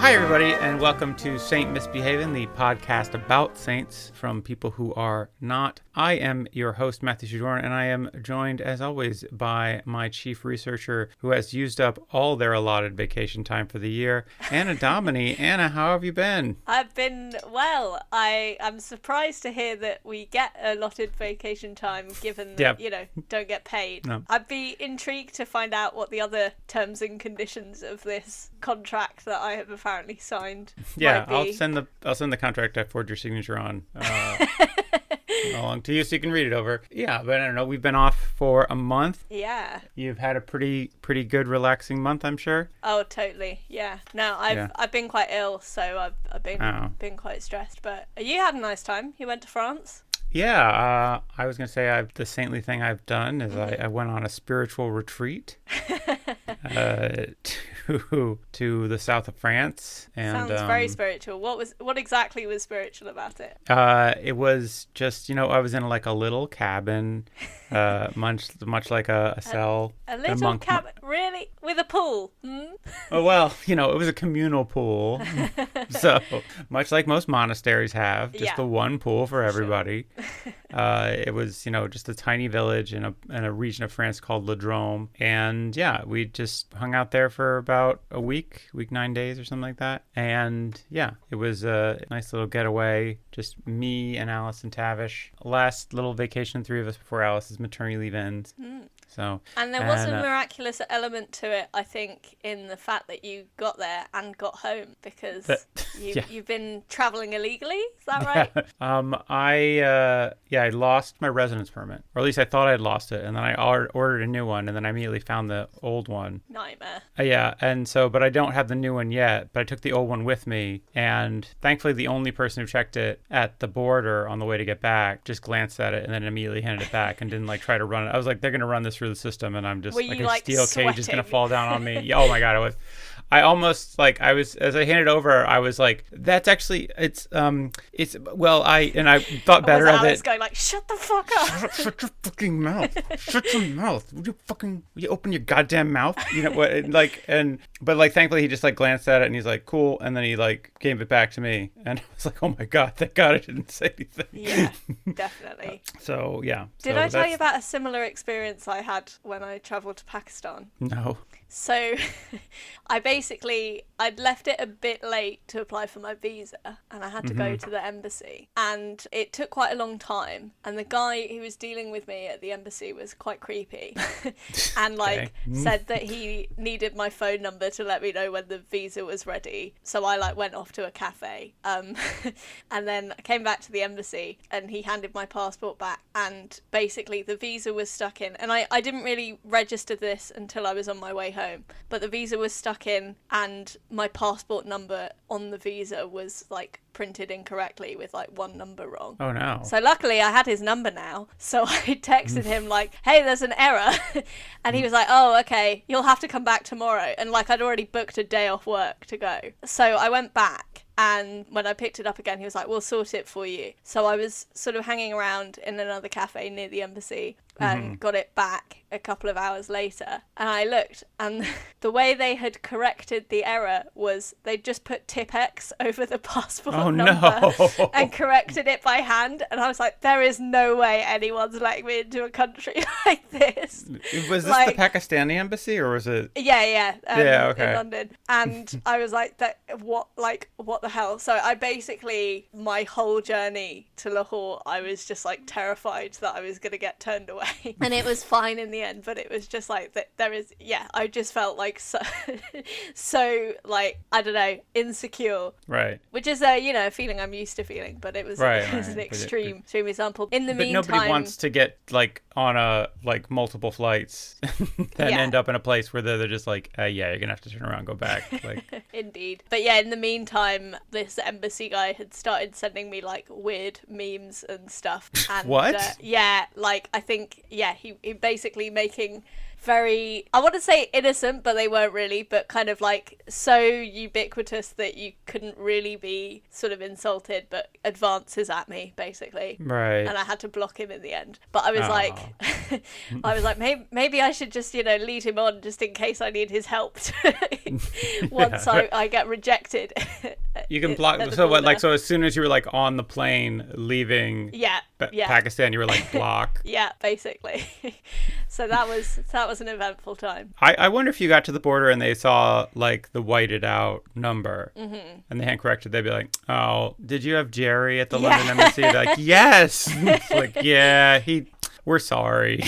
Hi, everybody, and welcome to Saint Misbehaving, the podcast about saints from people who are not. I am your host, Matthew Shadorn, and I am joined, as always, by my chief researcher who has used up all their allotted vacation time for the year, Anna Domini. Anna, how have you been? I've been well. I am surprised to hear that we get allotted vacation time given that, don't get paid. No. I'd be intrigued to find out what the other terms and conditions of this contract that I have apparently signed might be. I'll send the contract I forged your signature on along to you so you can read it over. Yeah, but I don't know. We've been off for a month. Yeah. You've had a pretty good, relaxing month, I'm sure. Oh, totally. Yeah. No, I've been quite ill, so I've been quite stressed. But you had a nice time. You went to France. Yeah, I was going to say the saintly thing I've done is I went on a spiritual retreat to the south of France. And, sounds very spiritual. What exactly was spiritual about it? It was just, I was in like a little cabin, much like a cell. A little cabin? Really? With a pool? Oh, well, it was a communal pool. So, much like most monasteries have, just the one pool for everybody. Sure. It was, just a tiny village in a region of France called Le Drôme. And yeah, we just hung out there for about a week, 9 days or something like that. And yeah, it was a nice little getaway. Just me and Alice and Tavish. Last little vacation, 3 of us before Alice's maternity leave ends. So, and there was a miraculous element to it, I think, in the fact that you got there and got home because you've been traveling illegally. Is that right? I lost my residence permit, or at least I thought I'd lost it, and then I ordered a new one, and then I immediately found the old one. Nightmare. But I don't have the new one yet, but I took the old one with me, and thankfully the only person who checked it at the border on the way to get back just glanced at it and then immediately handed it back and didn't try to run it. I was like, they're going to run this through the system, and I'm just a steel cage is going to fall down on me. Oh my God, I almost as I handed over, I was like, that's actually, I thought better of it. I was going like, shut the fuck up. Shut your fucking mouth. Shut your mouth. Would you open your goddamn mouth? But thankfully he just glanced at it and he's like, cool. And then he gave it back to me. And I was like, oh my God, thank God I didn't say anything. Yeah, definitely. So yeah. Did I tell you about a similar experience I had when I traveled to Pakistan? No. So I'd left it a bit late to apply for my visa and I had to go to the embassy and it took quite a long time and the guy who was dealing with me at the embassy was quite creepy and said that he needed my phone number to let me know when the visa was ready. So I went off to a cafe and then I came back to the embassy and he handed my passport back and basically the visa was stuck in and I didn't really register this until I was on my way home, but the visa was stuck in and my passport number on the visa was printed incorrectly with one number wrong. Oh no. So luckily I had his number now, so I texted him hey, there's an error. And he was like, oh, okay, you'll have to come back tomorrow. And I'd already booked a day off work to go, so I went back. And when I picked it up again, he was like, we'll sort it for you. So I was sort of hanging around in another cafe near the embassy and got it back a couple of hours later. And I looked, and the way they had corrected the error was they'd just put tip X over the passport number and corrected it by hand. And I was like, there is no way anyone's letting me into a country like this. Was this the Pakistani embassy, or was it? Yeah. Okay. In London. And I was like, what the hell? So I basically, my whole journey to Lahore, I was just terrified that I was going to get turned away. And it was fine in the end, but it was just that I just felt so I don't know, insecure. Right. Which is a feeling I'm used to feeling, but it was an extreme example. In the meantime, nobody wants to get on multiple flights and end up in a place where they're just you're gonna have to turn around and go back. Indeed. But yeah, in the meantime, this embassy guy had started sending me weird memes and stuff. And, what? I think he basically making very, I want to say innocent, but they weren't really, but kind of like so ubiquitous that you couldn't really be sort of insulted, but advances at me basically. Right. And I had to block him in the end. But I was like, maybe I should just, lead him on just in case I need his help once I get rejected. You can block. So what? Like, so as soon as you were like on the plane leaving Pakistan, you were like block. Yeah, basically. So that was an eventful time. I wonder if you got to the border and they saw like the whited out number and they hand corrected, they'd be like, "Oh, did you have Jerry at the London embassy?" They're like, "Yes." It's like, yeah, we're sorry.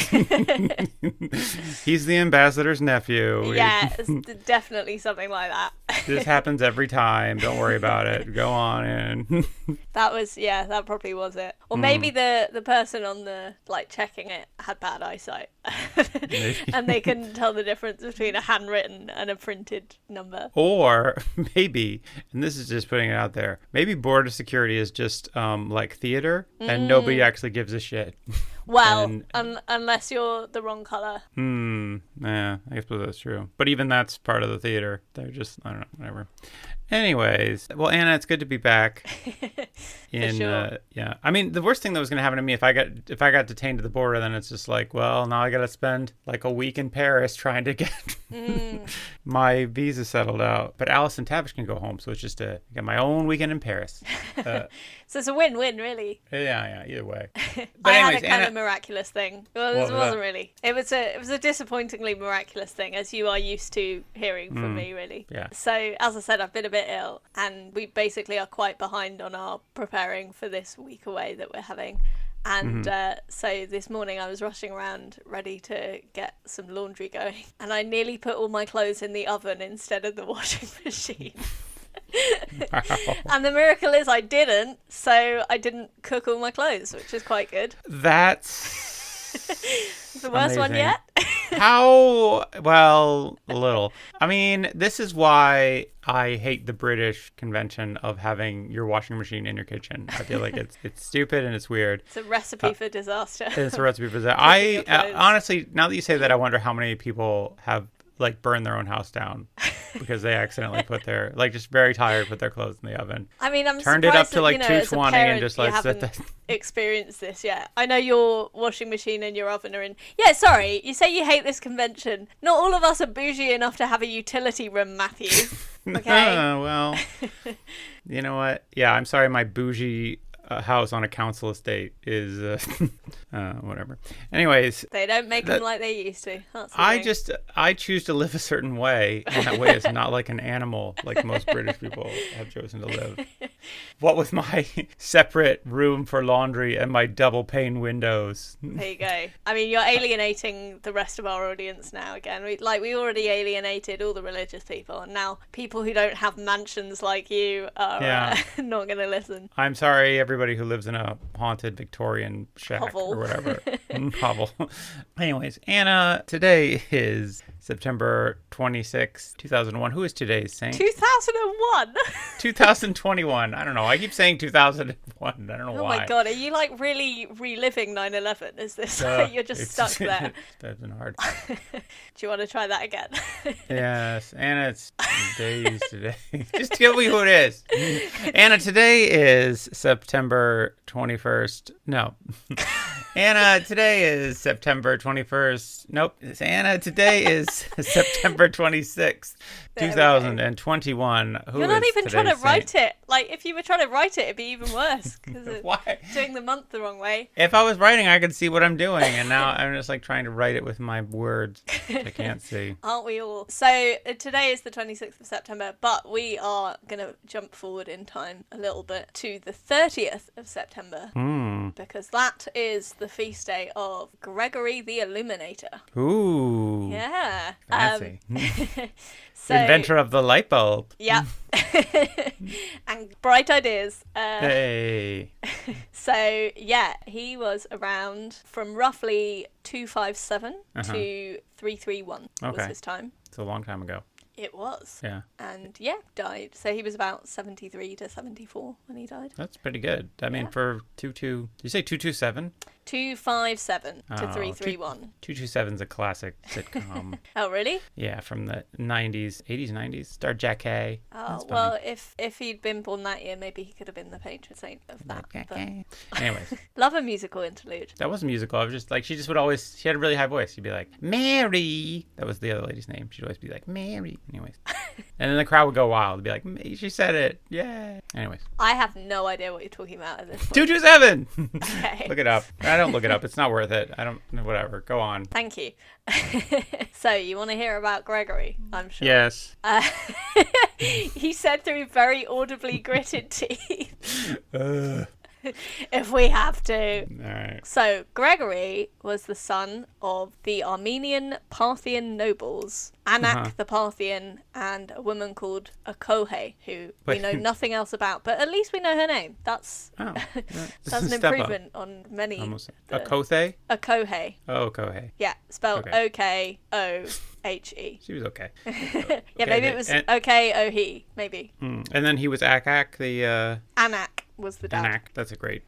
He's the ambassador's nephew. Yeah, it's definitely something like that. This happens every time. Don't worry about it. Go on in. That probably was it. Or maybe the person on the checking it had bad eyesight. And they couldn't tell the difference between a handwritten and a printed number. Or maybe, and this is just putting it out there, maybe border security is just like theater and nobody actually gives a shit. Well, unless you're the wrong color. Yeah, I suppose that's true. But even that's part of the theater. They're just, I don't know, whatever. Anyways, well, Anna, it's good to be back. For sure. Yeah. I mean, the worst thing that was going to happen to me if I got detained at the border, then it's just like, well, now I got to spend like a week in Paris trying to get my visa settled out. But Alice and Tavish can go home, so it's just get my own weekend in Paris. So it's a win-win, really. Yeah, either way. But I had a kind of miraculous thing. Well, it wasn't really. It was a disappointingly miraculous thing, as you are used to hearing from me, really. Yeah. So, as I said, I've been a bit ill, and we basically are quite behind on our preparing for this week away that we're having. And so this morning I was rushing around ready to get some laundry going, and I nearly put all my clothes in the oven instead of the washing machine. Wow. And the miracle is I didn't, so I didn't cook all my clothes, which is quite good. That's the worst amazing. one yet. How? Well, a little. I mean, this is why I hate the British convention of having your washing machine in your kitchen. I feel like it's stupid and it's weird. It's a recipe for disaster. It's a recipe for disaster. I honestly, now that you say that, I wonder how many people have burned their own house down because they accidentally put their just very tired put their clothes in the oven. I mean, I'm turned it up to 220 and just haven't experienced this yet. I know your washing machine and your oven are in. Yeah, sorry, you say you hate this convention. Not all of us are bougie enough to have a utility room, Matthew. Okay. Well, you know what? Yeah, I'm sorry. My bougie house on a council estate is whatever. Anyways, they don't make them like they used to. I choose to live a certain way, and that way is not like an animal like most British people have chosen to live. What with my separate room for laundry and my double pane windows. There you go. I mean, you're alienating the rest of our audience now again. We already alienated all the religious people, and now people who don't have mansions like you are not going to listen. I'm sorry, everybody who lives in a haunted Victorian shack hovel. Or whatever. Hovel. Anyways, Anna, today is September 26, 2001. Who is today's saint? 2001? 2021. I don't know. I keep saying 2001. I don't know why. Oh my God. Are you really reliving 9/11? Is this you're just stuck there? It's been hard. Do you want to try that again? Yes. Anna, it's days today. Just tell me who it is. Anna, today is September 21st. No. Anna, today is September 21st. Nope. It's Anna, today is September 26th, 2021. You're not even trying to write it. If you were trying to write it, it'd be even worse. Why? Doing the month the wrong way. If I was writing, I could see what I'm doing. And now I'm just trying to write it with my words, which I can't see. Aren't we all? So today is the 26th of September, but we are going to jump forward in time a little bit to the 30th of September. Because that is the feast day of Gregory the Illuminator. Ooh. Yeah. Fancy. The inventor of the light bulb. Yeah. And bright ideas. Hey. So, yeah, he was around from roughly 257 to 331 was his time. It's a long time ago. It was. Yeah. And yeah, died. So he was about 73 to 74 when he died. That's pretty good. I mean, for did you say 227? 257 to 331. 227's a classic sitcom. Oh, really? Yeah, from the 90s, 80s, 90s. Starred Jack Hay. Oh, well, if he'd been born that year, maybe he could have been the patron saint of that. Anyways. Love a musical interlude. That wasn't musical. I was just like, she had a really high voice. She'd be like, Mary. That was the other lady's name. She'd always be like, Mary. Anyways. And then the crowd would go wild. They'd be like, she said it. Yeah. Anyways. I have no idea what you're talking about at this point. 227. Okay. Look it up. I don't look it up. It's not worth it. I don't, whatever. Go on. Thank you. So, you want to hear about Gregory, I'm sure. Yes. He said through very audibly gritted teeth. If we have to. All right. So, Gregory was the son of the Armenian Parthian nobles, Anak the Parthian, and a woman called Akohe, who we know nothing else about, but at least we know her name. That's that's an improvement on many. Almost. Akothe? Akohe. Oh, Akohe. Yeah, spelled Okay. Okohe. She was okay. Yeah, maybe it was Okohe, maybe. And then he was Akak, the... Anak was the dad. Anak. That's a great,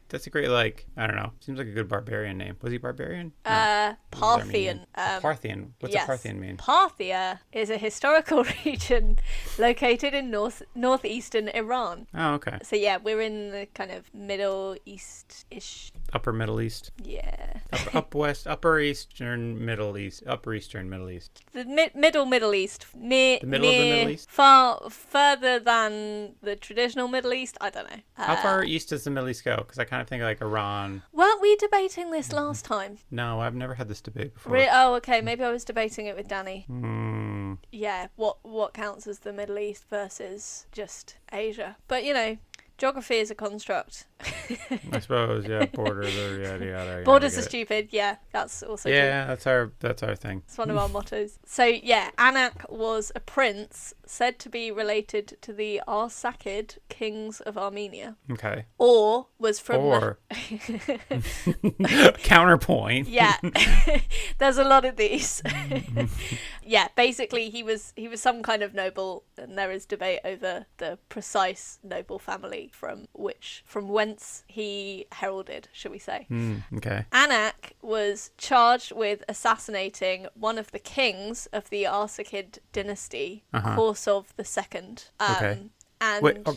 like, I don't know. Seems like a good barbarian name. Was he barbarian? Parthian. Parthian. What's a Parthian mean? Parthia is a historical region located in northeastern Iran. Oh, okay. So yeah, we're in the kind of Middle East-ish. Upper Middle East. Yeah. Upper Eastern Middle East. Upper Eastern Middle East. The Middle East. The middle of the Middle East? Further than the traditional Middle East. I don't know. How far east does the Middle East go? Because I kind of think like Iran. Weren't we debating this last time? No, I've never had this debate before. Oh, okay. Maybe I was debating it with Danny. Hmm. Yeah, what counts as the Middle East versus just Asia. But, you know, geography is a construct. I suppose, yeah, borders are yada yada. Borders are stupid, yeah, that's also true. Yeah, that's our thing. It's one of our mottos. So, yeah, Anak was a prince said to be related to the Arsacid kings of Armenia. Okay. Or was from... Counterpoint. Yeah. There's a lot of these. Yeah, basically he was some kind of noble, and there is debate over the precise noble family from whence he heralded, shall we say. Okay. Anak was charged with assassinating one of the kings of the Arsacid dynasty, Korsov II. Okay. And wait,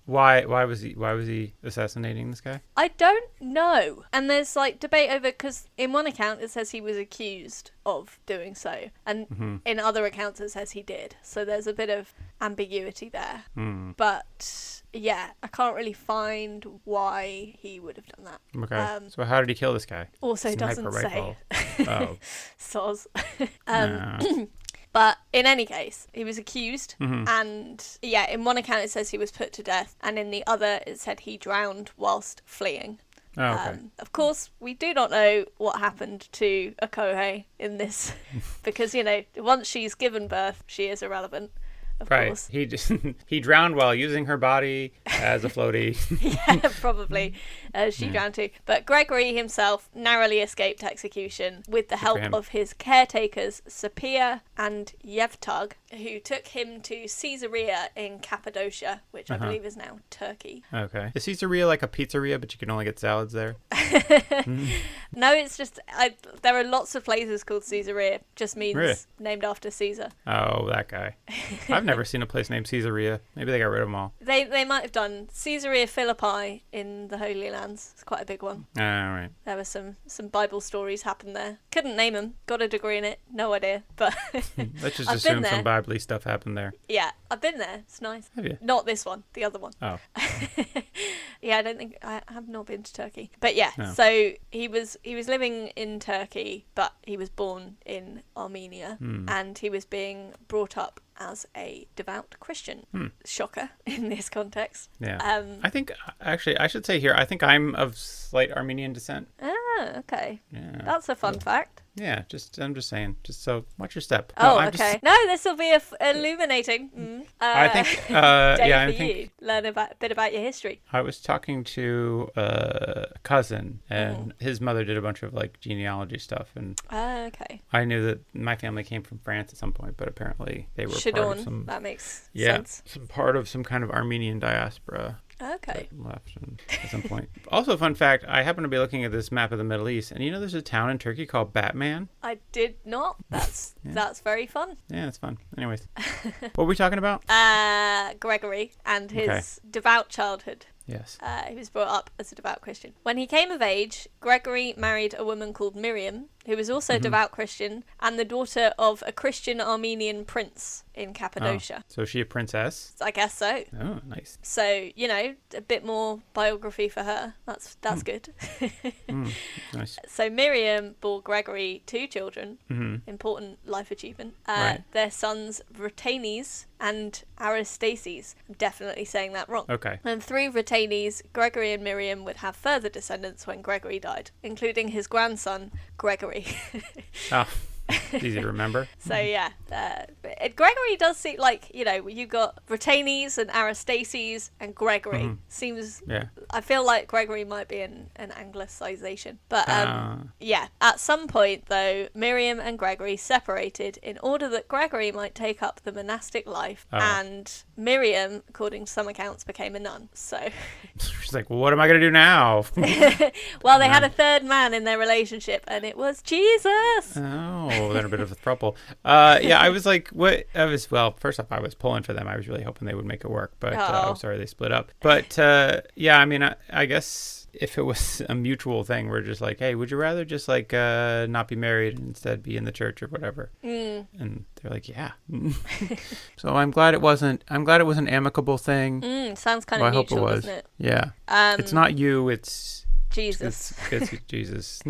why was he assassinating this guy? I don't know. And there's like debate over, because in one account it says he was accused of doing so, and in other accounts it says he did. So there's a bit of ambiguity there. But yeah, I can't really find why he would have done that. Okay. So how did he kill this guy? Also Sniper doesn't rifle. say. Oh. Soz. Nah. But in any case, he was accused, and yeah, in one account it says he was put to death, and in the other it said he drowned whilst fleeing. Oh, okay. Of course, we do not know what happened to Akohe in this, because, you know, once she's given birth, she is irrelevant. Of course. He drowned while using her body as a floaty. Yeah, probably. She drowned too. But Gregory himself narrowly escaped execution with the help of his caretakers, Sapir and Yevtug, who took him to Caesarea in Cappadocia, which I believe is now Turkey. Okay. Is Caesarea like a pizzeria, but you can only get salads there? No, it's just... there are lots of places called Caesarea. Just means named after Caesar. Oh, that guy. I've never seen a place named Caesarea. Maybe they got rid of them all. They might have done. Caesarea Philippi in the Holy Lands. It's quite a big one. All right. There were some Bible stories happened there. Couldn't name them. Got a degree in it. No idea. But let's just assume some Bible stuff happened there. Yeah, I've been there. It's nice. Have you? Not this one. The other one. Oh. Yeah, I have not been to Turkey. But yeah, so he was living in Turkey, but he was born in Armenia, and he was being brought up as a devout Christian. Shocker in this context. Yeah. I think, actually, I should say here, I think I'm of slight Armenian descent. Ah, okay. Yeah. That's a fun fact. Yeah, I'm just saying. Just so, watch your step. No, okay. No, this will be illuminating. I think, Day yeah, I for think you. Learn a bit about your history. I was talking to a cousin, and his mother did a bunch of like genealogy stuff, and Okay. I knew that my family came from France at some point, but apparently they were part of some, that makes yeah, sense. some part of some kind of Armenian diaspora. Okay. That left at some point. Also, fun fact, I happen to be looking at this map of the Middle East, and you know there's a town in Turkey called Batman? I did not. That's Yeah. that's very fun. Yeah, it's fun. Anyways, what were we talking about? Gregory and his Okay. devout childhood. Yes. He was brought up as a devout Christian. When he came of age, Gregory married a woman called Miriam, who was also a devout Christian, and the daughter of a Christian Armenian prince in Cappadocia. Oh, so is she a princess? I guess so. Oh, nice. So, you know, a bit more biography for her. That's good. Nice. So Miriam bore Gregory 2 children. Important life achievement. Right. Their sons Ratanes and Aristaces. I'm definitely saying that wrong. Okay. And through Ratanes, Gregory and Miriam would have further descendants when Gregory died, including his grandson, Gregory. Oh, it's easy to remember. So yeah, Gregory does seem like, you know, you got Ratanes and Aristaces and Gregory. Seems, Yeah. I feel like Gregory might be an anglicization. But yeah, at some point though, Miriam and Gregory separated in order that Gregory might take up the monastic life, and Miriam, according to some accounts, became a nun. So She's like, well, what am I going to do now? well, they had a third man in their relationship, and it was Jesus. Oh, they're a bit of a throuple. Yeah, I was like, what? Well, first off, I was pulling for them. I was really hoping they would make it work, but I'm sorry they split up. But yeah, I mean, I guess if it was a mutual thing, we're just like, hey, would you rather just like not be married and instead be in the church or whatever? And they're like, yeah. So I'm glad it wasn't. I'm glad it was an amicable thing. Sounds kind Well, of I hope it mutual, was. doesn't it? Yeah. It's not you. It's Jesus. It's Jesus.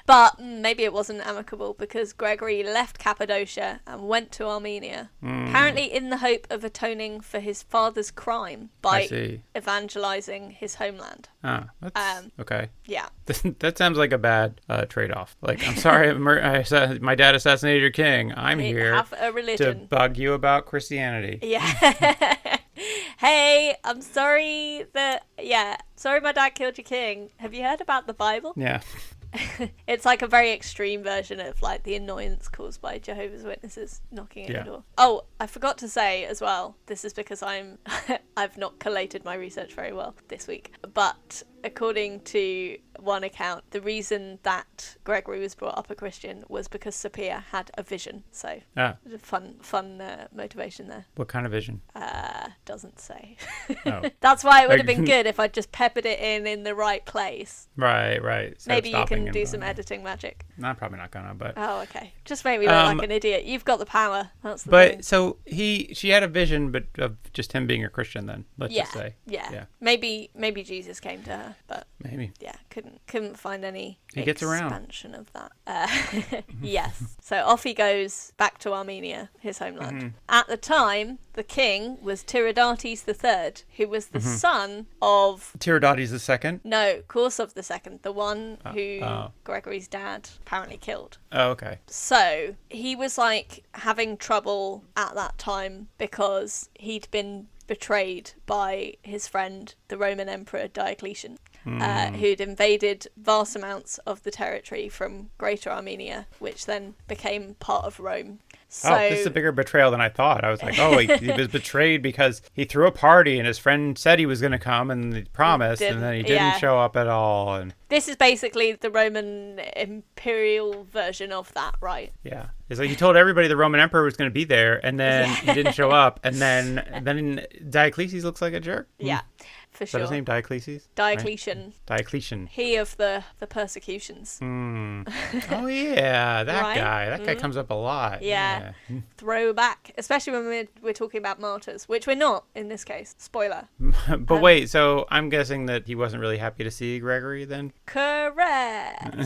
But maybe it wasn't amicable because Gregory left Cappadocia and went to Armenia, apparently in the hope of atoning for his father's crime I by see. evangelizing his homeland. Ah, that's okay. Yeah. That sounds like a bad trade-off. Like, I'm sorry, my dad assassinated your king. I'm here Have a to religion. bug you about Christianity. Yeah. Hey, I'm sorry sorry my dad killed your king. Have you heard about the Bible? Yeah. It's like a very extreme version of like the annoyance caused by Jehovah's Witnesses knocking at your door. Oh, I forgot to say as well, this is because I've not collated my research very well this week, but according to one account, the reason that Gregory was brought up a Christian was because Sophia had a vision. So fun motivation there. What kind of vision? Doesn't say. Oh. That's why it would have been good if I just peppered it in the right place. Right. Maybe you can do some editing magic. No, I'm probably not gonna, but Oh, okay. Just make me look like an idiot. You've got the power. That's the but thing. so she had a vision, but of just him being a Christian. Then let's just say, yeah. Maybe Jesus came to her, but maybe. yeah, couldn't find any He gets around. expansion of that. Yes. So off he goes back to Armenia, his homeland. At the time, the king was Tiridates III, who was the son of Tiridates II. Korsov II, the one who Gregory's dad apparently killed. Oh, okay. So he was like having trouble at that time because he'd been betrayed by his friend, the Roman Emperor Diocletian, who'd invaded vast amounts of the territory from Greater Armenia, which then became part of Rome. So, this is a bigger betrayal than I thought. I was like, he was betrayed because he threw a party and his friend said he was going to come and he promised and then he didn't show up at all. And this is basically the Roman imperial version of that, right? yeah. It's like he told everybody the Roman emperor was going to be there and then he didn't show up. And then Diocletian looks like a jerk. Yeah. For Is that sure. his name? Diocletian? Diocletian. Right? Diocletian. He of the persecutions. Oh, yeah. That Right? guy. That guy comes up a lot. Yeah. Throwback. Especially when we're talking about martyrs, which we're not in this case. Spoiler. But wait, so I'm guessing that he wasn't really happy to see Gregory then? Correct.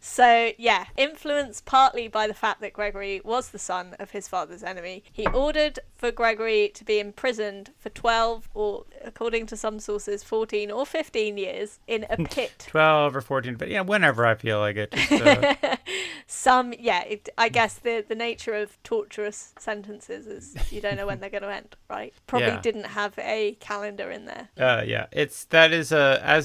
So, yeah. Influenced partly by the fact that Gregory was the son of his father's enemy, he ordered for Gregory to be imprisoned for 12 or, according to some sources, 14 or 15 years in a pit. 12 or 14, but yeah, whenever I feel like it. Just, I guess the nature of torturous sentences is you don't know when they're going to end, right? Probably didn't have a calendar in there. As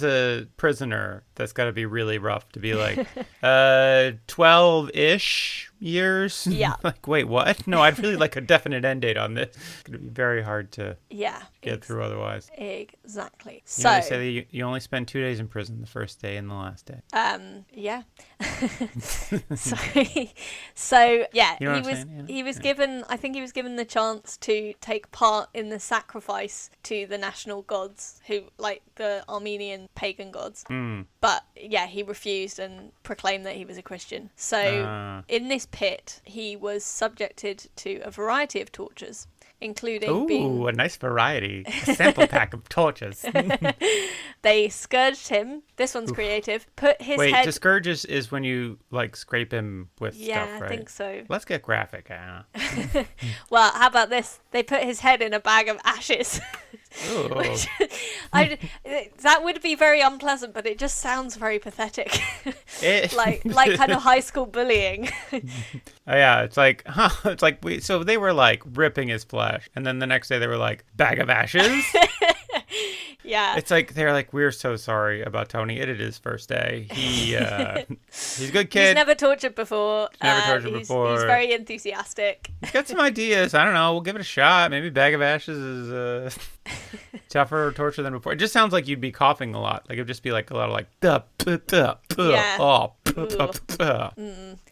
a prisoner, that's got to be really rough to be like 12-ish years. Yeah. Like, wait, what? No, I'd really like a definite end date on this. It's going to be very hard to get through otherwise. Exactly. You know, they say that you only spend 2 days in prison, the first day and the last day. Yeah. so yeah, you know he was given, I think he was given the chance to take part in the sacrifice to the national gods, who like the Armenian pagan gods. But yeah, he refused and proclaimed that he was a Christian. So in this pit, he was subjected to a variety of tortures, including being... a nice variety. A sample pack of tortures. They scourged him. This one's creative. Put his head... Wait, to scourge is when you, like, scrape him with stuff, right? Yeah, I think so. Let's get graphic, Well, how about this? They put his head in a bag of ashes. Which, that would be very unpleasant, but it just sounds very pathetic. like kind of high school bullying. Yeah, it's like, so they were like ripping his flesh, and then the next day they were like, bag of ashes? Yeah. It's like, they're like, we're so sorry about Tony. It is his first day. He's a good kid. He's never tortured before. He's very enthusiastic. He's got some ideas. I don't know. We'll give it a shot. Maybe bag of ashes is tougher torture than before. It just sounds like you'd be coughing a lot. Like it'd just be like a lot of like,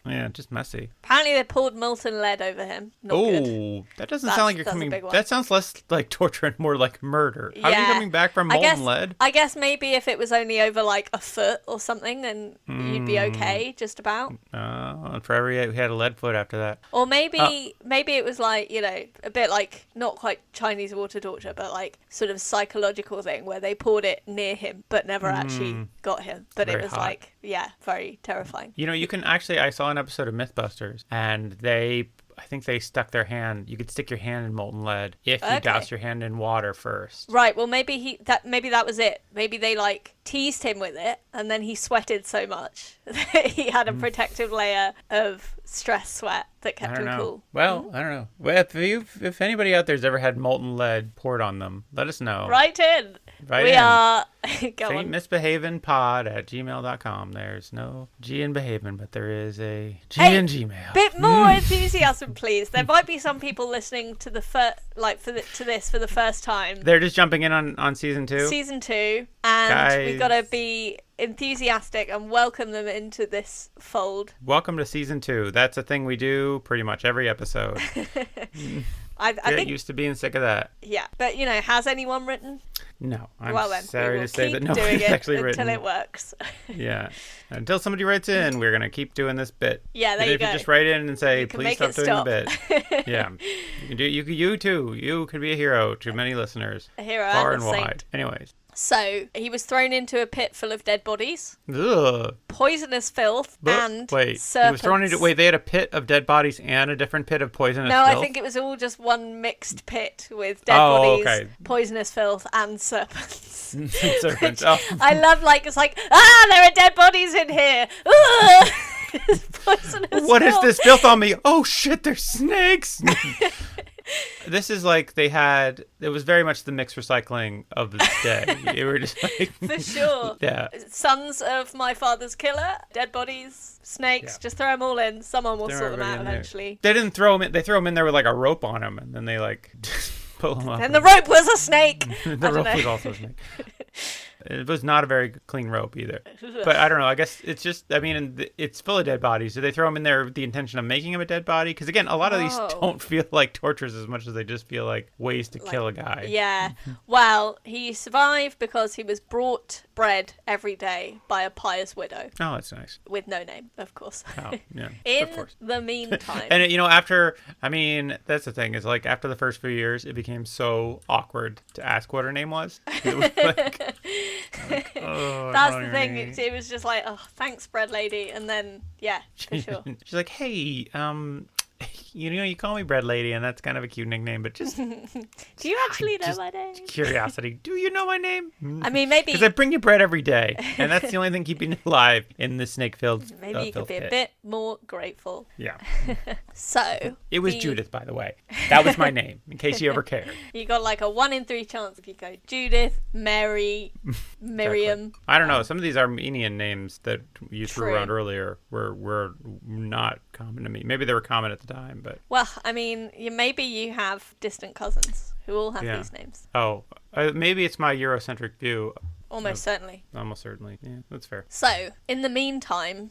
yeah, just messy. Apparently they poured molten lead over him. Oh, that doesn't sound like you're coming. That sounds less like torture and more like murder. How are you coming back from molten lead? I guess maybe if it was only over like a foot or something, then you'd be okay, just about. And forever he had a lead foot after that. Or maybe it was like, you know, a bit like not quite Chinese water torture, but like sort of psychological thing where they poured it near him but never actually got him. But it was hot. Like, yeah, very terrifying. You know, you can actually, I saw an episode of Mythbusters and I think they stuck their hand. You could stick your hand in molten lead if you doused your hand in water first. Right. Well, maybe that was it. Maybe they like teased him with it, and then he sweated so much that he had a protective layer of stress sweat that kept him cool. Well, I don't know. Well, if anybody out there's ever had molten lead poured on them, let us know. Write in. We are saintmissbehavenpod@gmail.com. There's no G in behaven, but there is a G in Gmail. Bit more enthusiasm, please. There might be some people listening to this for the first time. They're just jumping in on season 2. Season 2, and we've got to be enthusiastic and welcome them into this fold. Welcome to season 2. That's a thing we do pretty much every episode. I think used to being sick of that. Yeah, but you know, has anyone written? No, I'm sorry to say that nobody's doing actually written until it works. Yeah, until somebody writes in, we're gonna keep doing this bit. Yeah, there you go. If you just write in and say, please stop doing the bit. Yeah, you can do. You too. You could be a hero to many listeners. A hero, far and wide. Anyways. So, he was thrown into a pit full of dead bodies, poisonous filth, and serpents. He was thrown into... Wait, they had a pit of dead bodies and a different pit of poisonous filth? No, I think it was all just one mixed pit with dead bodies, poisonous filth, and serpents. Serpents, I love, like, it's like, there are dead bodies in here! Poisonous What filth. Is this filth on me? Oh, shit, there's snakes! This is like it was very much the mixed recycling of this day. You were just like... For sure. Yeah. Sons of my father's killer, dead bodies, snakes, just throw them all in. Someone will sort them out eventually. They didn't throw them in. They threw them in there with like a rope on them, and then they like pull them up. And the rope was a snake! The rope was also a snake. It was not a very clean rope either. But I don't know. I guess it's just, I mean, it's full of dead bodies. Do they throw him in there with the intention of making him a dead body? Because again, a lot of these don't feel like tortures as much as they just feel like ways to kill a guy. Yeah. Well, he survived because he was brought bread every day by a pious widow. Oh, that's nice. With no name, of course. Oh, yeah. In the meantime. And, you know, that's the thing, is like after the first few years, it became so awkward to ask what her name was. It was like... That's the thing. It was just like, oh, thanks, bread lady, and then for sure. She's like, hey, you call me Bread Lady, and that's kind of a cute nickname, but just Do you actually know my name? curiosity. Do you know my name? I mean, maybe because I bring you bread every day, and that's the only thing keeping you alive in the snake-filled. maybe you could be a bit more grateful. Yeah. So It was Judith, by the way. That was my name, in case you ever cared. you got like a 1 in 3 chance if you go Judith, Mary, Miriam. Exactly. I don't know. Some of these Armenian names that you threw True. around earlier were not common to me. Maybe they were common at the time, but Well, I mean, maybe you have distant cousins who all have Yeah. these names. maybe it's my Eurocentric view. Almost certainly. Almost certainly. Yeah, that's fair. So, in the meantime,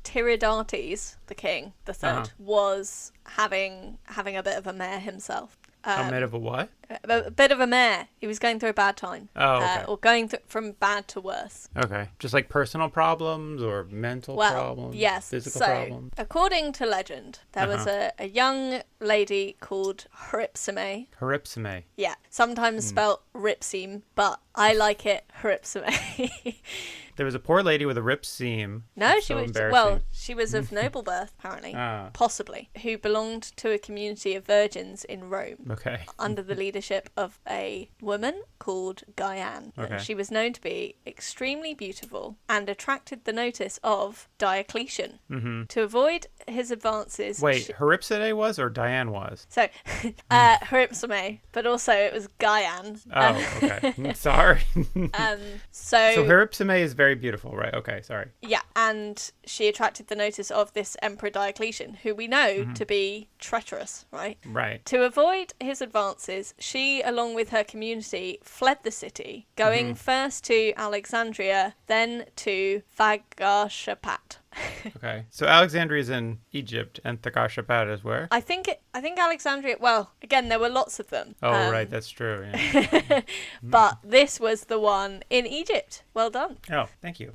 Tiridates, the king, the third, was having a bit of a mare himself. A bit of a what? A bit of a mare. He was going through a bad time. Oh, okay. Or going from bad to worse. Okay. Just like personal problems or mental problems? Yes. Physical So, problems? according to legend, there was a young lady called Hripsime. Haripsime. Yeah, sometimes spelt Ripsim, but I like it Hripsime. There was a poor lady with a ripped seam. No, That's she so was embarrassing. she was of noble birth, apparently, Ah. possibly, who belonged to a community of virgins in Rome Okay. under the leadership of a woman called Diane. Okay. And she was known to be extremely beautiful and attracted the notice of Diocletian. Mm-hmm. To avoid his advances, Wait, Haripside was or Diane was? so Hripsime, but also it was Gaian. Oh, okay. Sorry. So Haripsime is very beautiful, right? Okay, sorry. Yeah, and she attracted the notice of this Emperor Diocletian, who we know to be treacherous, right? Right. To avoid his advances, she, along with her community, fled the city, going first to Alexandria, then to Thagarshapat. Okay. So Alexandria is in Egypt and Thakashapat is where? I think Alexandria. Well, again, there were lots of them. Oh, right. That's true. Yeah. But this was the one in Egypt. Well done. Oh, thank you.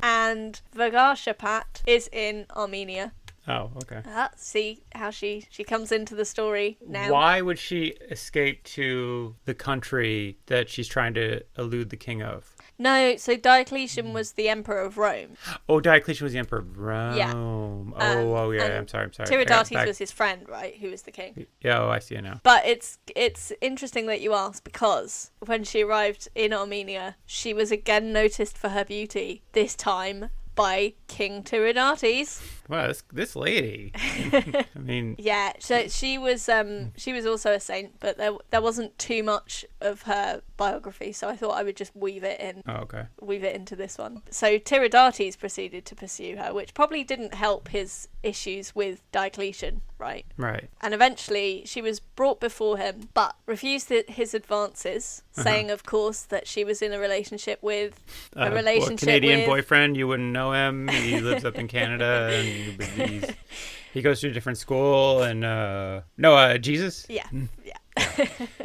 And Thagarshapat is in Armenia. Oh, okay. See how she comes into the story now. Why would she escape to the country that she's trying to elude the king of? No, so Diocletian was the emperor of Rome. Oh, Diocletian was the emperor of Rome. Yeah. Yeah. and I'm sorry. Tiridates was his friend, right? Who was the king. Yeah, I see it now. But it's interesting that you ask, because when she arrived in Armenia, she was again noticed for her beauty, this time by King Tiridates. Wow, this lady. I mean, Yeah, so she was also a saint, but there wasn't too much of her biography, so I thought I would just weave it into this one. So Tiridates proceeded to pursue her, which probably didn't help his issues with Diocletian, right? right. And eventually she was brought before him, but refused his advances, saying, of course, that she was in a relationship with a Canadian boyfriend. You wouldn't know him. He lives up in Canada, and he goes to a different school. And Jesus. Yeah.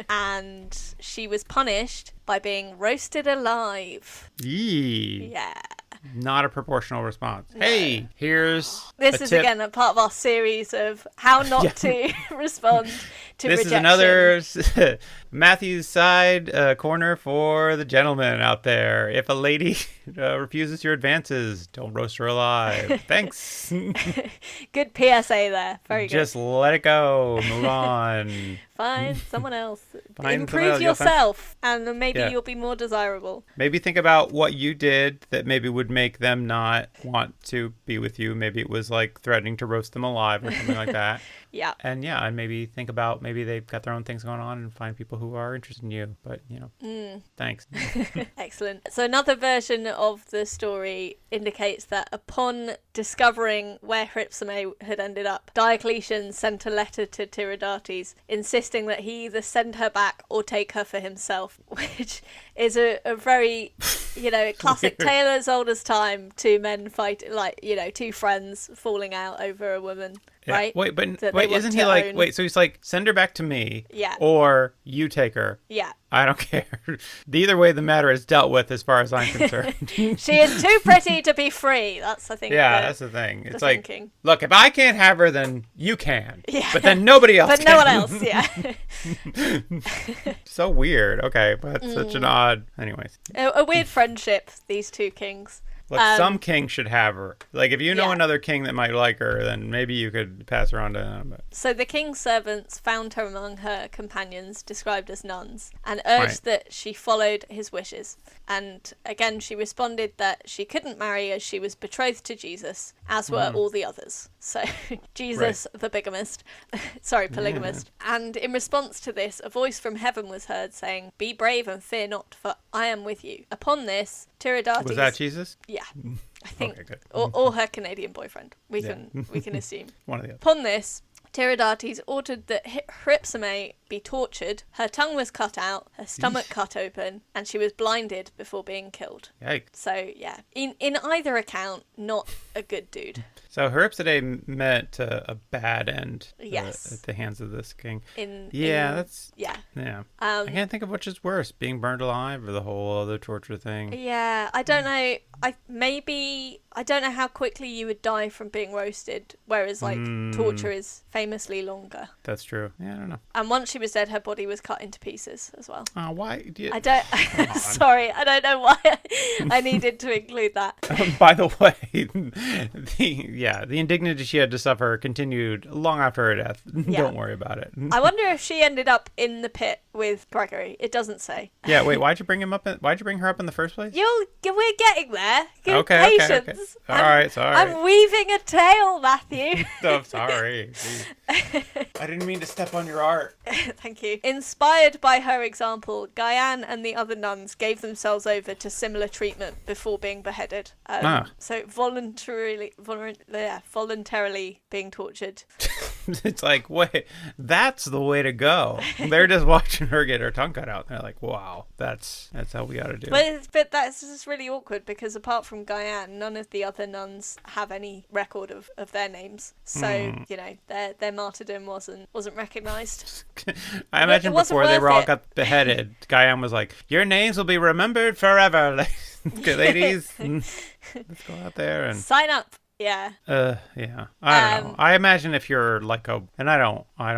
And she was punished by being roasted alive. Yee. Yeah. Not a proportional response. No. Hey, here's this a is tip. again a part of our series of how not to respond to this rejection. This is another Matthew's side corner for the gentleman out there. If a lady refuses your advances, don't roast her alive. Thanks. Good PSA there. Very good. Just let it go. Move on. Find someone else. Find Improve someone else. yourself, and maybe you'll be more desirable. Maybe think about what you did that maybe would make them not want to be with you. Maybe it was like threatening to roast them alive or something like that. Yeah. And maybe think about maybe they've got their own things going on and find people who are interested in you. But, thanks. Excellent. So another version of the story indicates that upon discovering where Hripsime had ended up, Diocletian sent a letter to Tiridates insisting that he either send her back or take her for himself, which is a very, classic tale as old as time. Two men fight, two friends falling out over a woman. Yeah. Right? Wait, isn't he like, so he's like, send her back to me. Yeah. Or you take her. Yeah. I don't care. Either way, the matter is dealt with as far as I'm concerned. She is too pretty to be free. That's, I think. Yeah, that's the thing. It's like, thinking. Look, if I can't have her, then you can. Yeah. But then nobody else but can. no one else, yeah. So weird. Okay, but such an odd... Anyways. A weird friendship, these two kings. Look, some king should have her. Like, if you know another king that might like her, then maybe you could pass her on to them. But... So the king's servants found her among her companions, described as nuns, and urged that she followed his wishes. And again, she responded that she couldn't marry as she was betrothed to Jesus, as were all the others. So Jesus, the bigamist, polygamist. Yeah. And in response to this, a voice from heaven was heard saying, "Be brave and fear not, for I am with you." Upon this, Tiridates... Was that Jesus? Yeah. I think, okay, good. or her Canadian boyfriend. We can assume. One of the other. Upon this, Tiridates ordered that Hypsime be tortured. Her tongue was cut out, her stomach cut open, and she was blinded before being killed. Yikes. So yeah, in either account, not a good dude. So Hypsime met a bad end at the hands of this king. Yeah. I can't think of which is worse, being burned alive or the whole other torture thing. Yeah, I don't know. I don't know how quickly you would die from being roasted, whereas torture is famously longer. That's true. Yeah, I don't know. And once she was dead, her body was cut into pieces as well. Oh, why? I don't... Sorry, I don't know why I needed to include that. By the way, the indignity she had to suffer continued long after her death. Yeah. Don't worry about it. I wonder if she ended up in the pit with Gregory. It doesn't say. Yeah, wait, why'd you bring her up in the first place? We're getting there. Give patience. Okay. All right, sorry. I'm weaving a tale, Matthew. Oh, sorry. I didn't mean to step on your art. Thank you. Inspired by her example, Guyane and the other nuns gave themselves over to similar treatment before being beheaded. So voluntarily being tortured. It's like, wait, that's the way to go. They're just watching her get her tongue cut out. They're like, wow, that's how we got to do it. But that's just really awkward because apart from Guyane, none of the other nuns have any record of their names. So, their martyrdom wasn't recognised. I imagine before they were all got beheaded, Guyane was like, your names will be remembered forever. Ladies, let's go out there and... Sign up. Yeah. Yeah. I don't know. I imagine if you're like I don't know. I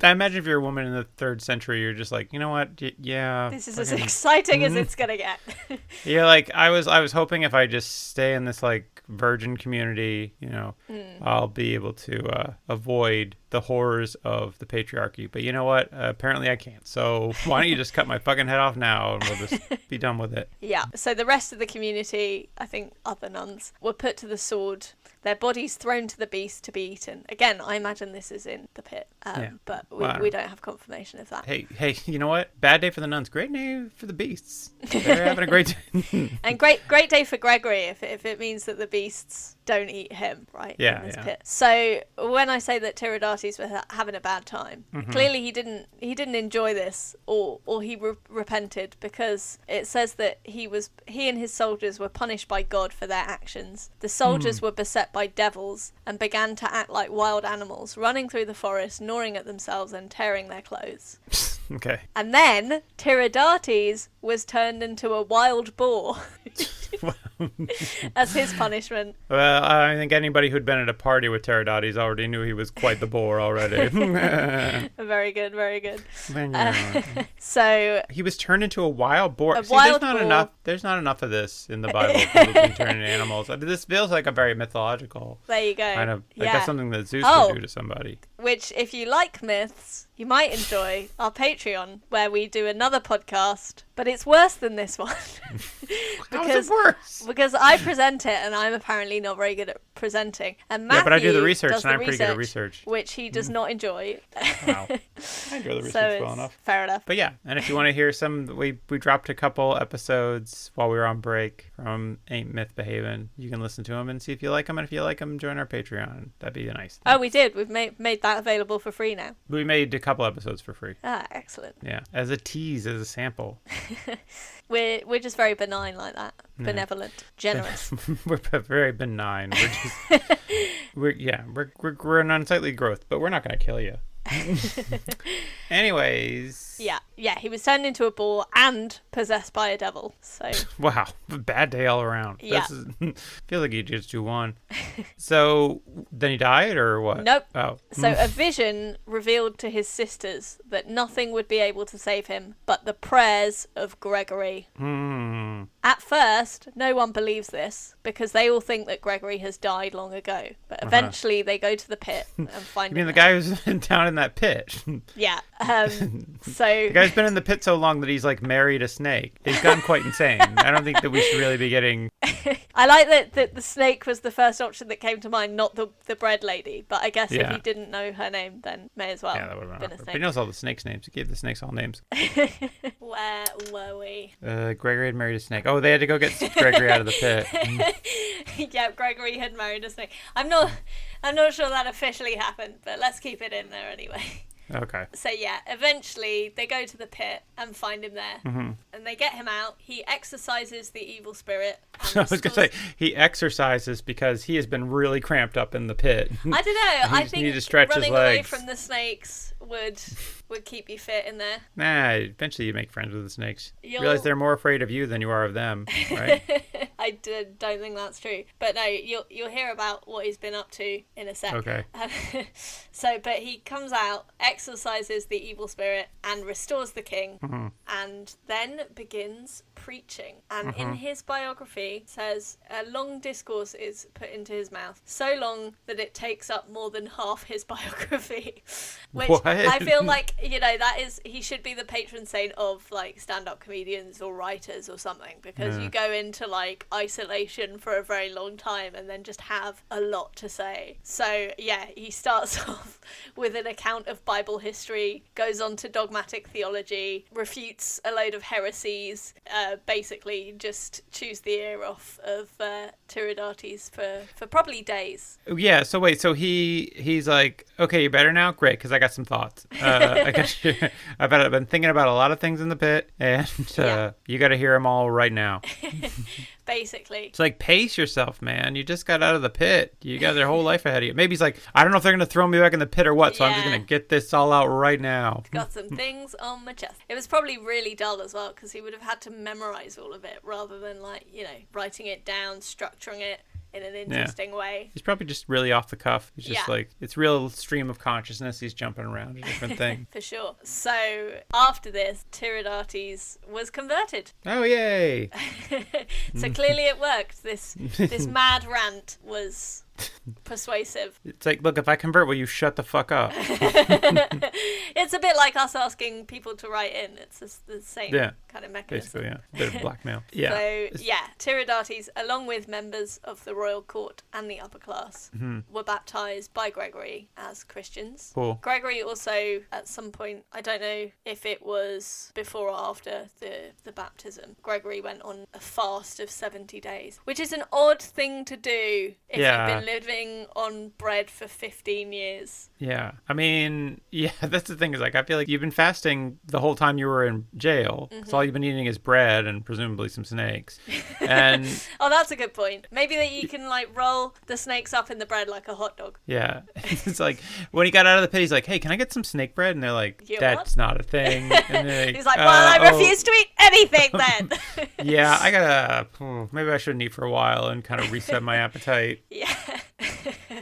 imagine if you're a woman in the 3rd century, you're just like, you know what? Yeah. This is as exciting as it's gonna get. Yeah, like I was hoping if I just stay in this like virgin community, I'll be able to avoid the horrors of the patriarchy. But you know what? Apparently I can't. So why don't you just cut my fucking head off now and we'll just be done with it. Yeah. So the rest of the community, I think other nuns, were put to the sword, their bodies thrown to the beast to be eaten. Again, I imagine this is in the pit, but we don't have confirmation of that. Hey, you know what? Bad day for the nuns. Great day for the beasts. They're having a great day. And great day for Gregory if it means that the beasts don't eat him, right? Yeah, in this pit. So when I say that Tiridates was having a bad time, clearly he didn't enjoy this, or he repented, because it says that he and his soldiers were punished by God for their actions. The soldiers were beset by devils and began to act like wild animals, running through the forest, gnawing at themselves and tearing their clothes. Okay. And then Tiridates was turned into a wild boar as his punishment. Well, I think anybody who'd been at a party with Tiridates already knew he was quite the boar already. Very good, very good. So he was turned into a wild boar. There's not enough of this in the Bible. People being turned into animals. I mean, this feels like a very mythological. There you go. Kind of. Like that's something that Zeus would do to somebody. Which, if you like myths, you might enjoy our Patreon, where we do another podcast, but it's worse than this one. How is it worse? Because I present it, and I'm apparently not very good at presenting. And Matthew but I do the research, and I'm pretty good at research. Which he does not enjoy. Wow. I enjoy the research well enough. Fair enough. But yeah, and if you want to hear we dropped a couple episodes while we were on break from Ain't Myth Behavin'. You can listen to them and see if you like them, and if you like them, join our Patreon. That'd be nice. Oh, we did. We've made that available for free now. We made a couple episodes for free. Ah, excellent. Yeah, as a tease, as a sample. We're just very benign like that. Yeah. Benevolent, generous. We're very benign. We're an unsightly growth, but we're not going to kill you. Anyways. Yeah, he was turned into a boar and possessed by a devil. So wow, bad day all around. Yeah. Feels like he just do one. So then he died, or what? Nope. Oh. So a vision revealed to his sisters that nothing would be able to save him but the prayers of Gregory. At first, no one believes this because they all think that Gregory has died long ago. But eventually they go to the pit and find him. You mean the guy who's down in that pit? Yeah. So the guy's been in the pit so long that he's like married a snake. He's gone quite insane. I don't think that we should really be getting... I like that the snake was the first option that came to mind, not the bread lady. But I guess if you didn't know her name, then may as well that would have been a awkward. snake. But he knows all the snakes' names. He gave the snakes all names. Where were we? Gregory had married a snake. Oh, they had to go get Gregory out of the pit. Yeah, Gregory had married a snake. I'm not sure that officially happened, but let's keep it in there anyway. Okay. So yeah, eventually they go to the pit and find him there, and they get him out. He exorcises the evil spirit. I was gonna say he exercises because he has been really cramped up in the pit. I don't know. I think need to stretch his running away legs. from the snakes would keep you fit in there. Nah, eventually you make friends with the snakes. You realize they're more afraid of you than you are of them, right? I don't think that's true, but no, you'll hear about what he's been up to in a sec. Okay. But he comes out, exorcises the evil spirit, and restores the king, and then begins preaching. And in his biography says a long discourse is put into his mouth, so long that it takes up more than half his biography. Which What? I feel like, that is, he should be the patron saint of like stand-up comedians or writers or something, because you go into like isolation for a very long time and then just have a lot to say. So yeah, he starts off with an account of Bible history, goes on to dogmatic theology, refutes a load of heresies, basically just chews the ear off of Tiridates for probably days. Yeah. So wait. So he's like, okay, you better now. Great, because I got some thoughts. I guess I've been thinking about a lot of things in the pit, and you got to hear them all right now. Basically. It's like, pace yourself, man. You just got out of the pit. You got their whole life ahead of you. Maybe he's like, I don't know if they're going to throw me back in the pit or what, so I'm just going to get this all out right now. Got some things on my chest. It was probably really dull as well, because he would have had to memorize all of it rather than like, writing it down, structuring it in an interesting way. He's probably just really off the cuff. He's just like, it's real stream of consciousness. He's jumping around a different thing. For sure. So after this, Tiridates was converted. Oh, yay. So clearly it worked. This mad rant was persuasive. It's like, look, if I convert, will you shut the fuck up? It's a bit like us asking people to write in. It's the same kind of mechanism. Basically, a bit of blackmail. Yeah. So, Tiridates, along with members of the royal court and the upper class, were baptized by Gregory as Christians. Cool. Gregory also, at some point, I don't know if it was before or after the baptism, Gregory went on a fast of 70 days, which is an odd thing to do if you've been living on bread for 15 years. Yeah. I mean, that's the thing is, like, I feel like you've been fasting the whole time you were in jail. So all you've been eating is bread and presumably some snakes. And oh, that's a good point. Maybe that you can, like, roll the snakes up in the bread like a hot dog. Yeah. It's like, when he got out of the pit, he's like, hey, can I get some snake bread? And they're like, that's not a thing. And like, he's like, well, I refuse to eat anything then. Yeah, I gotta, maybe I shouldn't eat for a while and kind of reset my appetite. Yeah.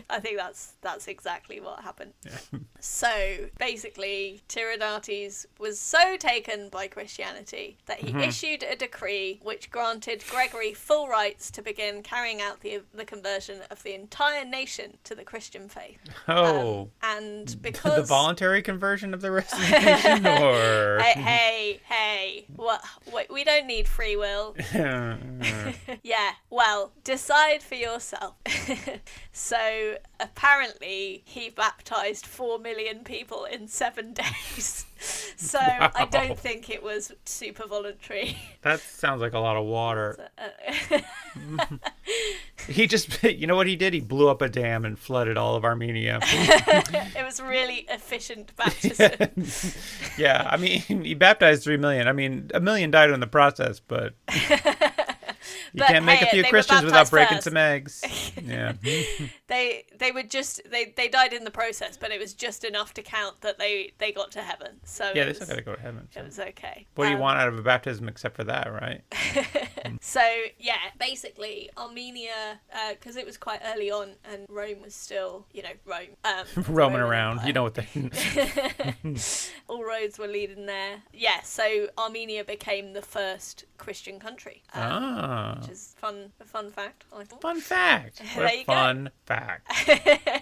I think that's exactly what happened. Yeah. So basically, Tiridates was so taken by Christianity that he issued a decree which granted Gregory full rights to begin carrying out the conversion of the entire nation to the Christian faith. Oh. And because the voluntary conversion of the rest of the nation, or hey, what? We don't need free will. Yeah. Well, decide for yourself. So apparently he baptized 4 million people in 7 days. So wow. I don't think it was super voluntary. That sounds like a lot of water. He just, you know what he did? He blew up a dam and flooded all of Armenia. It was really efficient baptism. Yeah, I mean, he baptized 3 million. I mean, 1 million died in the process, but... You can't make a few Christians without breaking some eggs. Yeah. They died in the process, but it was just enough to count that they got to heaven. So yeah, they still got to go to heaven. So. It was okay. What do you want out of a baptism except for that, right? So yeah, basically Armenia, because it was quite early on, and Rome was still, Rome. Roaming around, you know what they. All roads were leading there. Yeah, so Armenia became the first Christian country. Which is a fun fact, I thought. Fun fact. What a fun fact.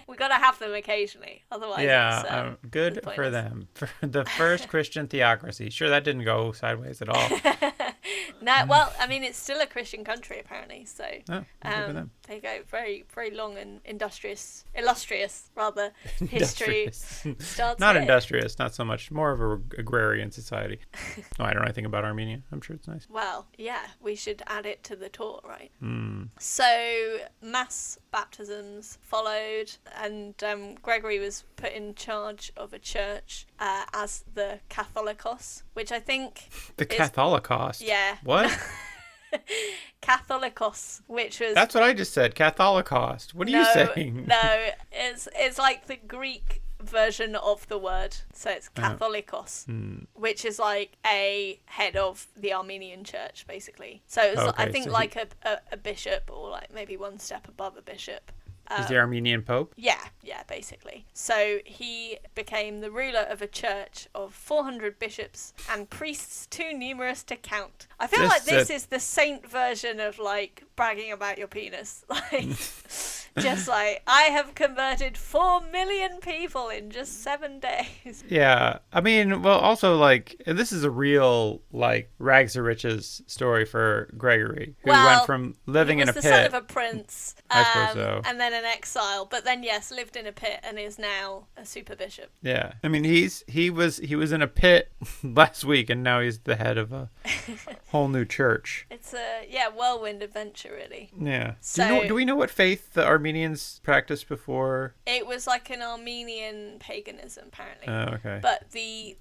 We gotta have them occasionally, otherwise. Yeah, good for them. For the first Christian theocracy. Sure, that didn't go sideways at all. No, well, I mean, it's still a Christian country apparently. So good for them. there you go. Very, very long and illustrious history starts. Not here. industrious, not so much. More of a agrarian society. Oh, I don't know anything about Armenia. I'm sure it's nice. Well, yeah, we should add it to the tour, right? Mm. So mass baptisms followed, and Gregory was put in charge of a church as the Catholicos, which I think the Catholicos. Yeah. What? Catholicos, which was... That's what I just said. Catholicos. What are you saying? No, it's like the Greek version of the word. So it's Catholicos, which is like a head of the Armenian church, basically. So it was, I think, so like a bishop, or like maybe one step above a bishop. Is the Armenian Pope? Yeah, basically. So he became the ruler of a church of 400 bishops and priests too numerous to count. I feel like this is the saint version of like bragging about your penis. Like, just like, I have converted 4 million people in just 7 days. Yeah. I mean, well, also like, this is a real like rags to riches story for Gregory, who went from living in a pit. He was the son of a prince. I suppose so. And then an exile, but then yes, lived in a pit and is now a super bishop. Yeah, I mean he was in a pit last week, and now he's the head of a whole new church. It's a whirlwind adventure, really. Yeah. So do we know what faith the Armenians practiced before? It was like an Armenian paganism, apparently. Oh, okay. But the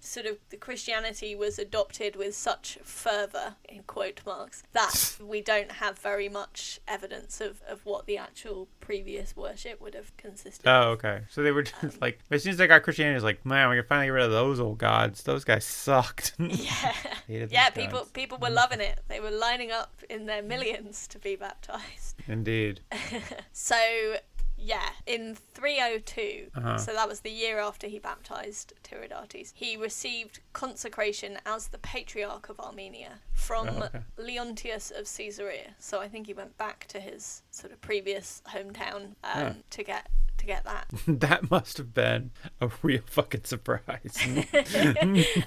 sort of the Christianity was adopted with such fervor, in quote marks, that we don't have very much evidence of what the actual previous worship would have consisted of. Oh, okay. So they were just like, as soon as they got Christianity, it's like, man, we can finally get rid of those old gods. Those guys sucked. Yeah. People were loving it. They were lining up in their millions to be baptized. Indeed. So yeah, in 302, so that was the year after he baptized Tiridates, he received consecration as the Patriarch of Armenia from Leontius of Caesarea. So I think he went back to his sort of previous hometown to get that. That must have been a real fucking surprise.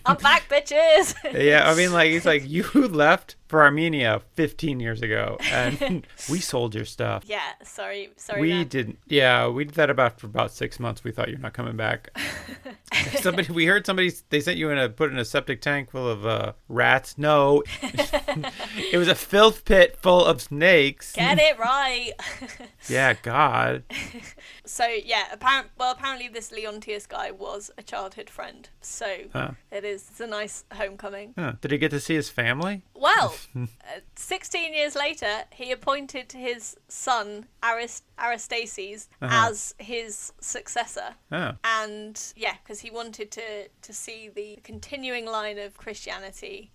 I'm back, bitches. Yeah, I mean, like, he's like, you left for Armenia 15 years ago, and we sold your stuff. Yeah, sorry. We man. didn't. Yeah, we did that for about 6 months. We thought you're not coming back. We heard they sent you put in a septic tank full of rats. No, it was a filth pit full of snakes. Get it right. Yeah, God. So yeah, apparently this Leontius guy was a childhood friend. So it's a nice homecoming. Did he get to see his family? Well, 16 years later, he appointed his son Aristaces as his successor. And yeah, because he wanted to see the continuing line of Christianity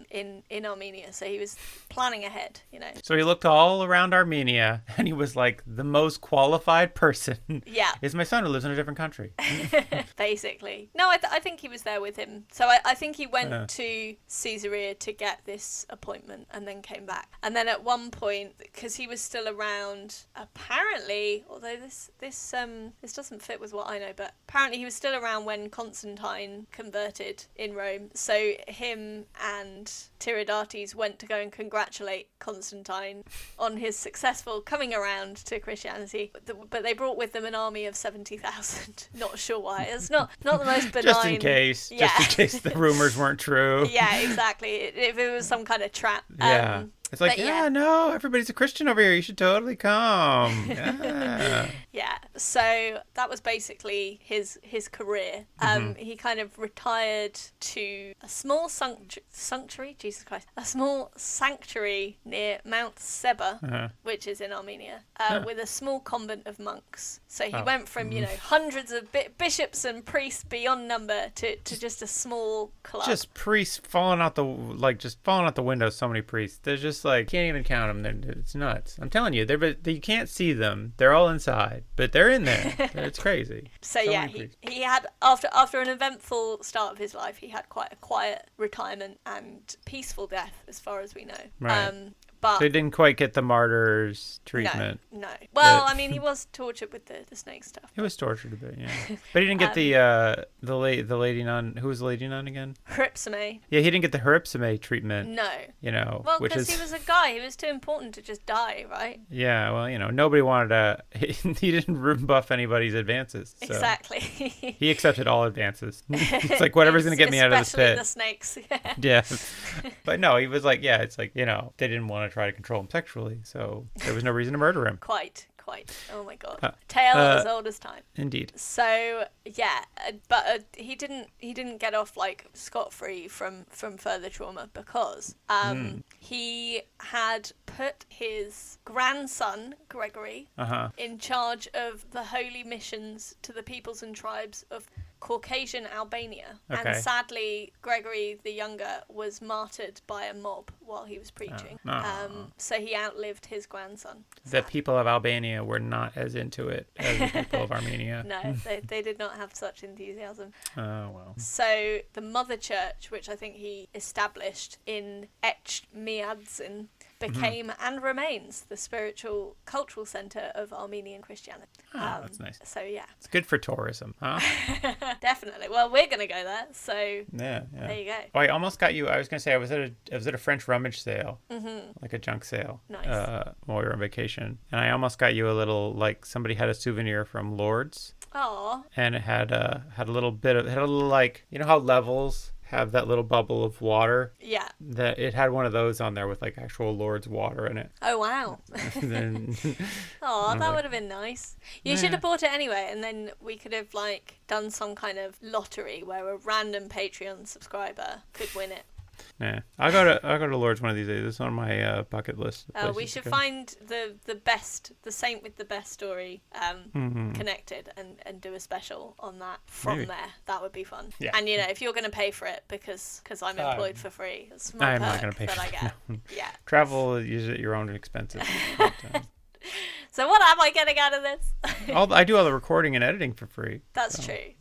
in Armenia. So he was planning ahead, So he looked all around Armenia, and he was like, the most qualified person is my son who lives in a different country. Basically. No, I think he was there with him. So I think he went to Caesarea to get this appointment and then came back. And then at one point, because he was still around, apparently, although this doesn't fit with what I know, but apparently he was still around when Constantine converted in Rome. So him and Tiridates went to go and congratulate Constantine on his successful coming around to Christianity, but they brought with them an army of 70,000. Not sure why. It's not the most benign. Just in case the rumors weren't true. Yeah, exactly. If it was some kind of trap. Yeah. It's like, no, everybody's a Christian over here. You should totally come. Yeah. Yeah, so that was basically his career. He kind of retired to a small sanctuary, Jesus Christ, a small sanctuary near Mount Seba, which is in Armenia, with a small convent of monks. So he went from, hundreds of bishops and priests beyond number to just a small club. Just priests falling out the window. So many priests. They're just like, can't even count them. It's nuts. I'm telling you, you can't see them. They're all inside, but they're in there. It's crazy. So yeah, he had after an eventful start of his life, he had quite a quiet retirement and peaceful death, as far as we know. Right. But so he didn't quite get the martyr's treatment. No. Well, I mean, he was tortured with the snake stuff. He was tortured a bit, yeah. But he didn't get the lady nun. Who was the lady nun again? Hypsime. Yeah, he didn't get the Hypsime treatment. No. Well, because he was a guy. He was too important to just die, right? Yeah, well, nobody wanted to... He didn't rebuff anybody's advances. So exactly. He accepted all advances. It's like, whatever's going to get me out of this pit. Especially the snakes. Yeah. But no, he was like, it's like, they didn't want to try to control him sexually, so there was no reason to murder him. Quite. Oh my god. Tale as old as time. Indeed. So yeah, but he didn't get off like scot-free from further trauma because he had put his grandson Gregory in charge of the holy missions to the peoples and tribes of Caucasian Albania. Okay. And sadly, Gregory the Younger was martyred by a mob while he was preaching. So he outlived his grandson. The people of Albania were not as into it as the people of Armenia. No, they did not have such enthusiasm. Oh, well. So the mother church, which I think he established in Echmiadzin, became and remains the spiritual cultural center of Armenian Christianity. Oh, that's nice. So yeah, it's good for tourism, huh? Definitely. Well, we're gonna go there, so yeah. There you go. Oh, I almost got you. I was gonna say I was at a French rummage sale, like a junk sale, nice. While we were on vacation, and I almost got you a little, like, somebody had a souvenir from Lourdes. Oh. And it had a little like, how levels have that little bubble of water. Yeah. That it had one of those on there with like actual Lourdes water in it. Oh wow. Then, that would have been nice. You should have bought it anyway, and then we could have like done some kind of lottery where a random Patreon subscriber could win it. Yeah, I'll go to Lourdes one of these days. It's on my bucket list. We should find the saint with the best story connected and do a special on that from Maybe. There. That would be fun. Yeah. And if you're going to pay for it because I'm employed for free, it's my I'm perk not going to pay that for I get. No. Yeah. Travel, use it at your own expenses. So what am I getting out of this? I do all the recording and editing for free. That's true.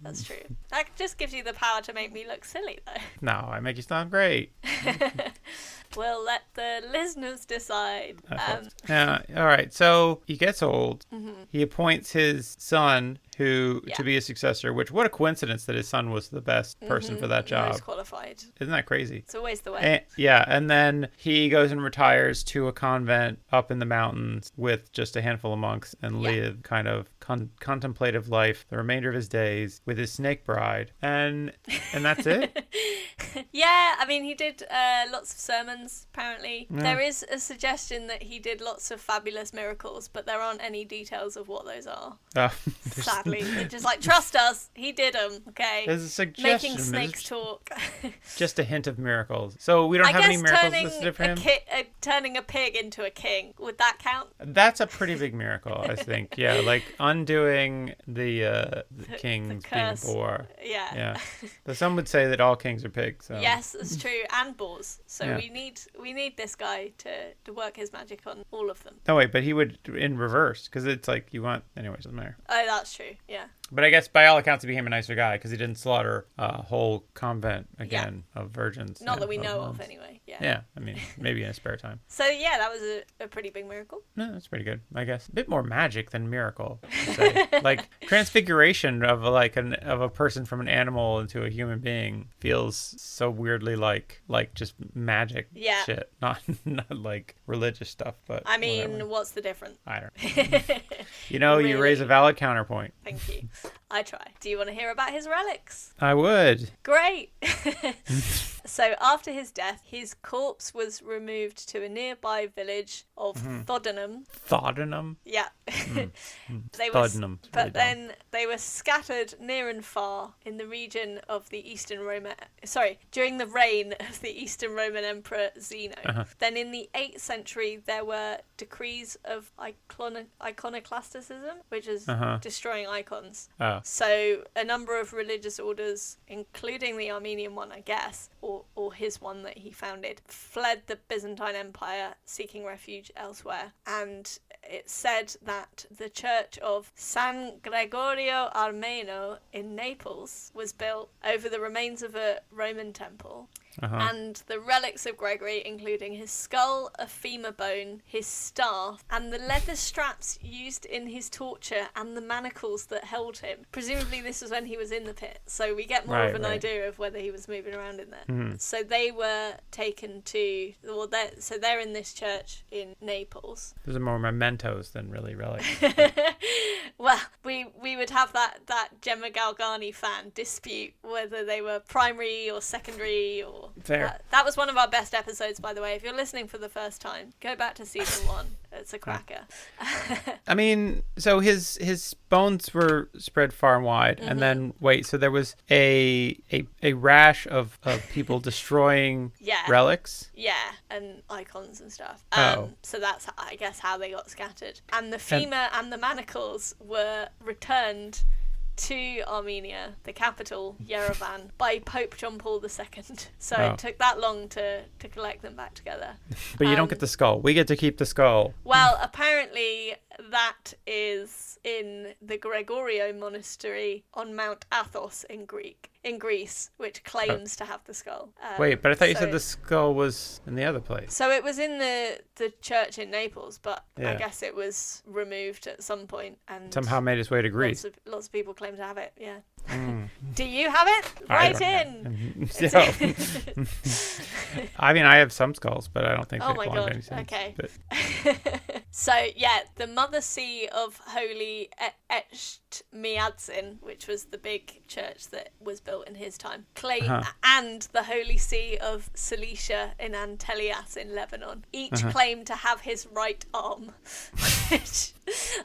That just gives you the power to make me look silly, though. No, I make you sound great. We'll let the listeners decide. All right. So he gets old. Mm-hmm. He appoints his son to be his successor, what a coincidence that his son was the best person for that job. Most qualified. Isn't that crazy? It's always the way. And then he goes and retires to a convent up in the mountains with just a handful of monks and live kind of contemplative life the remainder of his days with his snake bride. And that's it? Yeah, I mean, he did lots of sermons, apparently. Yeah. There is a suggestion that he did lots of fabulous miracles, but there aren't any details of what those are. Sadly. It's just like, trust us, he did them, okay? There's a suggestion. Making snakes talk. Just a hint of miracles. So we don't have any miracles listed for him? Turning a pig into a king, would that count? That's a pretty big miracle, I think. Yeah, like undoing the king's being boar. Yeah. But some would say that all kings are pigs. So. Yes, that's true, and boars. So we need this guy to work his magic on all of them. No, wait, but he would in reverse, because it's like you want... Anyways, doesn't matter. Oh, that's true, yeah. But I guess by all accounts he became a nicer guy because he didn't slaughter a whole convent again of virgins. Not that we know of anyway. Yeah, I mean, maybe in his spare time. So yeah, that was a pretty big miracle. No, that's pretty good, I guess. A bit more magic than miracle. Like transfiguration of a person from an animal into a human being feels so weirdly like just magic shit, not like religious stuff. But I mean, whatever. What's the difference? I don't know. Really? You raise a valid counterpoint. Thank you. I try. Do you want to hear about his relics? I would. Great. So after his death, his corpse was removed to a nearby village of Thodenham. Thodenham? Yeah. They were, Thodenham. but then they were scattered near and far in the region of the during the reign of the Eastern Roman Emperor Zeno. Then in the 8th century, there were decrees of iconoclasticism, which is destroying icons. Oh. So a number of religious orders, including the Armenian one, I guess, or his one that he founded, fled the Byzantine Empire seeking refuge elsewhere. And it's said that the church of San Gregorio Armeno in Naples was built over the remains of a Roman temple. And the relics of Gregory, including his skull, a femur bone, his staff, and the leather straps used in his torture and the manacles that held him. Presumably this was when he was in the pit, so we get more of an idea of whether he was moving around in there. So they were taken to, they're in this church in Naples. Those are more mementos than really relics. Well, we would have that Gemma Galgani fan dispute whether they were primary or secondary or... Fair. That was one of our best episodes, by the way. If you're listening for the first time, go back to season 1. It's a cracker. I mean, so his bones were spread far and wide, and then so there was a rash of people destroying relics. Yeah, and icons and stuff. Oh. So that's, I guess, how they got scattered. And the femur and the manacles were returned to Armenia, the capital, Yerevan, by Pope John Paul II. So it took that long to collect them back together. But you don't get the skull. We get to keep the skull. Well, apparently that is in the Gregorio Monastery on Mount Athos in Greece, which claims to have the skull. Wait, but I thought you said the skull was in the other place. So it was in the church in Naples, but I guess it was removed at some point and somehow made its way to Greece. Lots of people claim to have it, yeah. Do you have it? Write in! I mean, I have some skulls, but I don't think they my belong to God. any sense. Okay. But... So, yeah, the Mother See of Holy Echtmiadzin, which was the big church that was built in his time, and the Holy See of Cilicia in Antelias in Lebanon, each claim to have his right arm.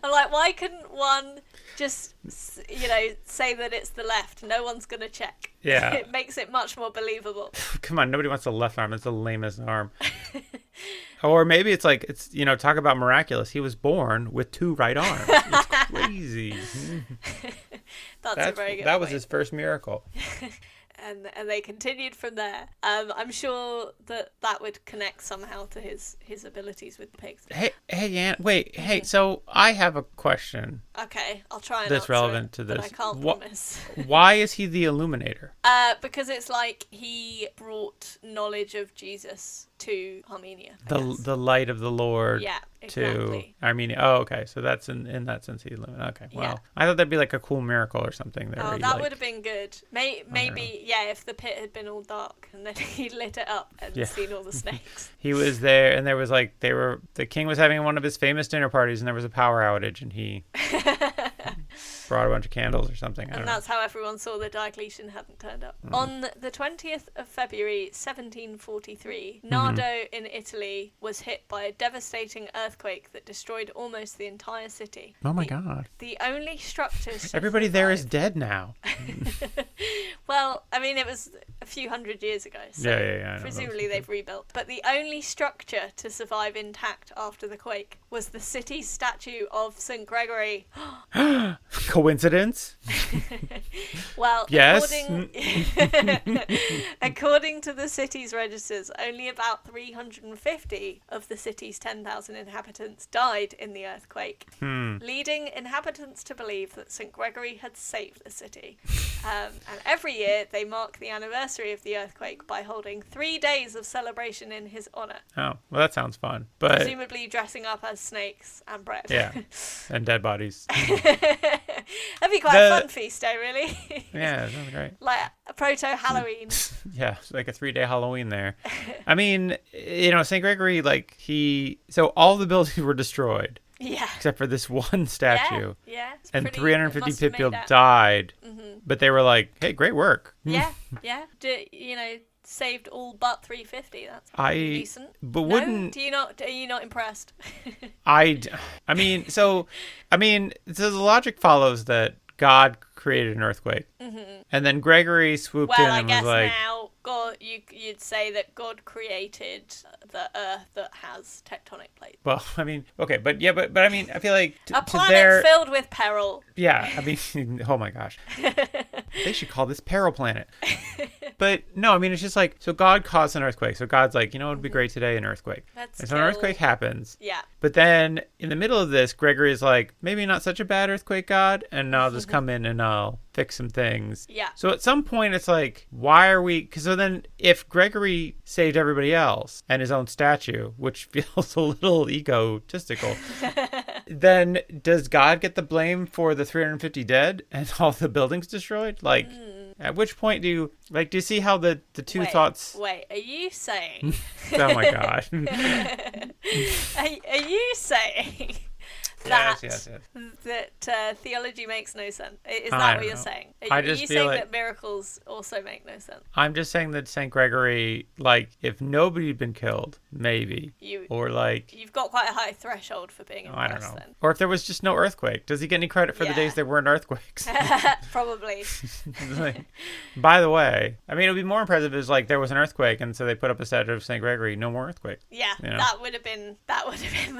I'm like, why couldn't one just, say that it's the left? No one's going to check. Yeah. It makes it much more believable. Come on, nobody wants the left arm. It's the lamest arm. Or maybe it's like, talk about miraculous. He was born with 2 right arms. It's crazy. That's a very good That point. was his first miracle. And they continued from there. I'm sure that would connect somehow to his abilities with pigs. Hey, Ann, wait, hey, so I have a question. Okay, I'll try and that's answer relevant it, to this. But I can't promise. Why is he the Illuminator? Because it's like he brought knowledge of Jesus to Armenia. The light of the Lord. Yeah, exactly. To Armenia. Oh, okay. So that's in that sense he illuminated. Okay. Well, yeah. I thought that'd be like a cool miracle or something. That would have been good. Maybe if the pit had been all dark and then he lit it up and seen all the snakes. He was there, and there was like the king was having one of his famous dinner parties, and there was a power outage, and he brought a bunch of candles or something. And that's how everyone saw that Diocletian hadn't turned up. On the 20th of February 1743, Nardo in Italy was hit by a devastating earthquake that destroyed almost the entire city. Oh my God. The only structures... Everybody there is dead now. Well, I mean, it was a few hundred years ago, so presumably they've rebuilt. But the only structure to survive intact after the quake was the city's statue of Saint Gregory. Coincidence? Well, yes. According to the city's registers, only about 350 of the city's 10,000 inhabitants died in the earthquake, leading inhabitants to believe that St. Gregory had saved the city. And every year they mark the anniversary of the earthquake by holding 3 days of celebration in his honour. Oh, well, that sounds fun. But presumably dressing up as snakes and bread. Yeah, and dead bodies. That'd be quite a fun feast day, really. Yeah, that sounds great. Like a proto-Halloween. Yeah, it's like a 3-day Halloween there. I mean, St. Gregory, so all the buildings were destroyed. Yeah. except for this one statue. Yeah. And 350 it must have people made out. died, but they were like, "Hey, great work." Yeah. Saved all but 350. That's pretty decent. But No? wouldn't Are you not impressed? I mean, so the logic follows that God created an earthquake, and then Gregory swooped in Well, I and guess was like, now God, you'd say that God created the Earth that has tectonic plates. "Well, I mean, okay, but I mean, I feel like A planet filled with peril. yeah, I mean, oh my gosh, they should call this Peril Planet." But no, I mean, it's just like, so God caused an earthquake. So God's like, it would be great today, an earthquake. And so an earthquake happens. Yeah. But then in the middle of this, Gregory is like, maybe not such a bad earthquake, God, and I'll just come in and I'll fix some things. Yeah. So at some point, it's like, why are we? Because so then if Gregory saved everybody else and his own statue, which feels a little egotistical, then does God get the blame for the 350 dead and all the buildings destroyed? Like, at which point do you see how the two thoughts... Wait, are you saying... Oh my God. Are you saying that, yes. that theology makes no sense? Is that what you're saying? Are you saying that miracles also make no sense? I'm just saying that Saint Gregory, like, if nobody had been killed, maybe. Or like... You've got quite a high threshold for being impressed, I don't know. then. Or if there was just no earthquake. Does he get any credit for the days there weren't earthquakes? Probably. Like, by the way, I mean, it would be more impressive if it was like there was an earthquake and so they put up a statue of Saint Gregory, no more earthquake. Yeah, that would have been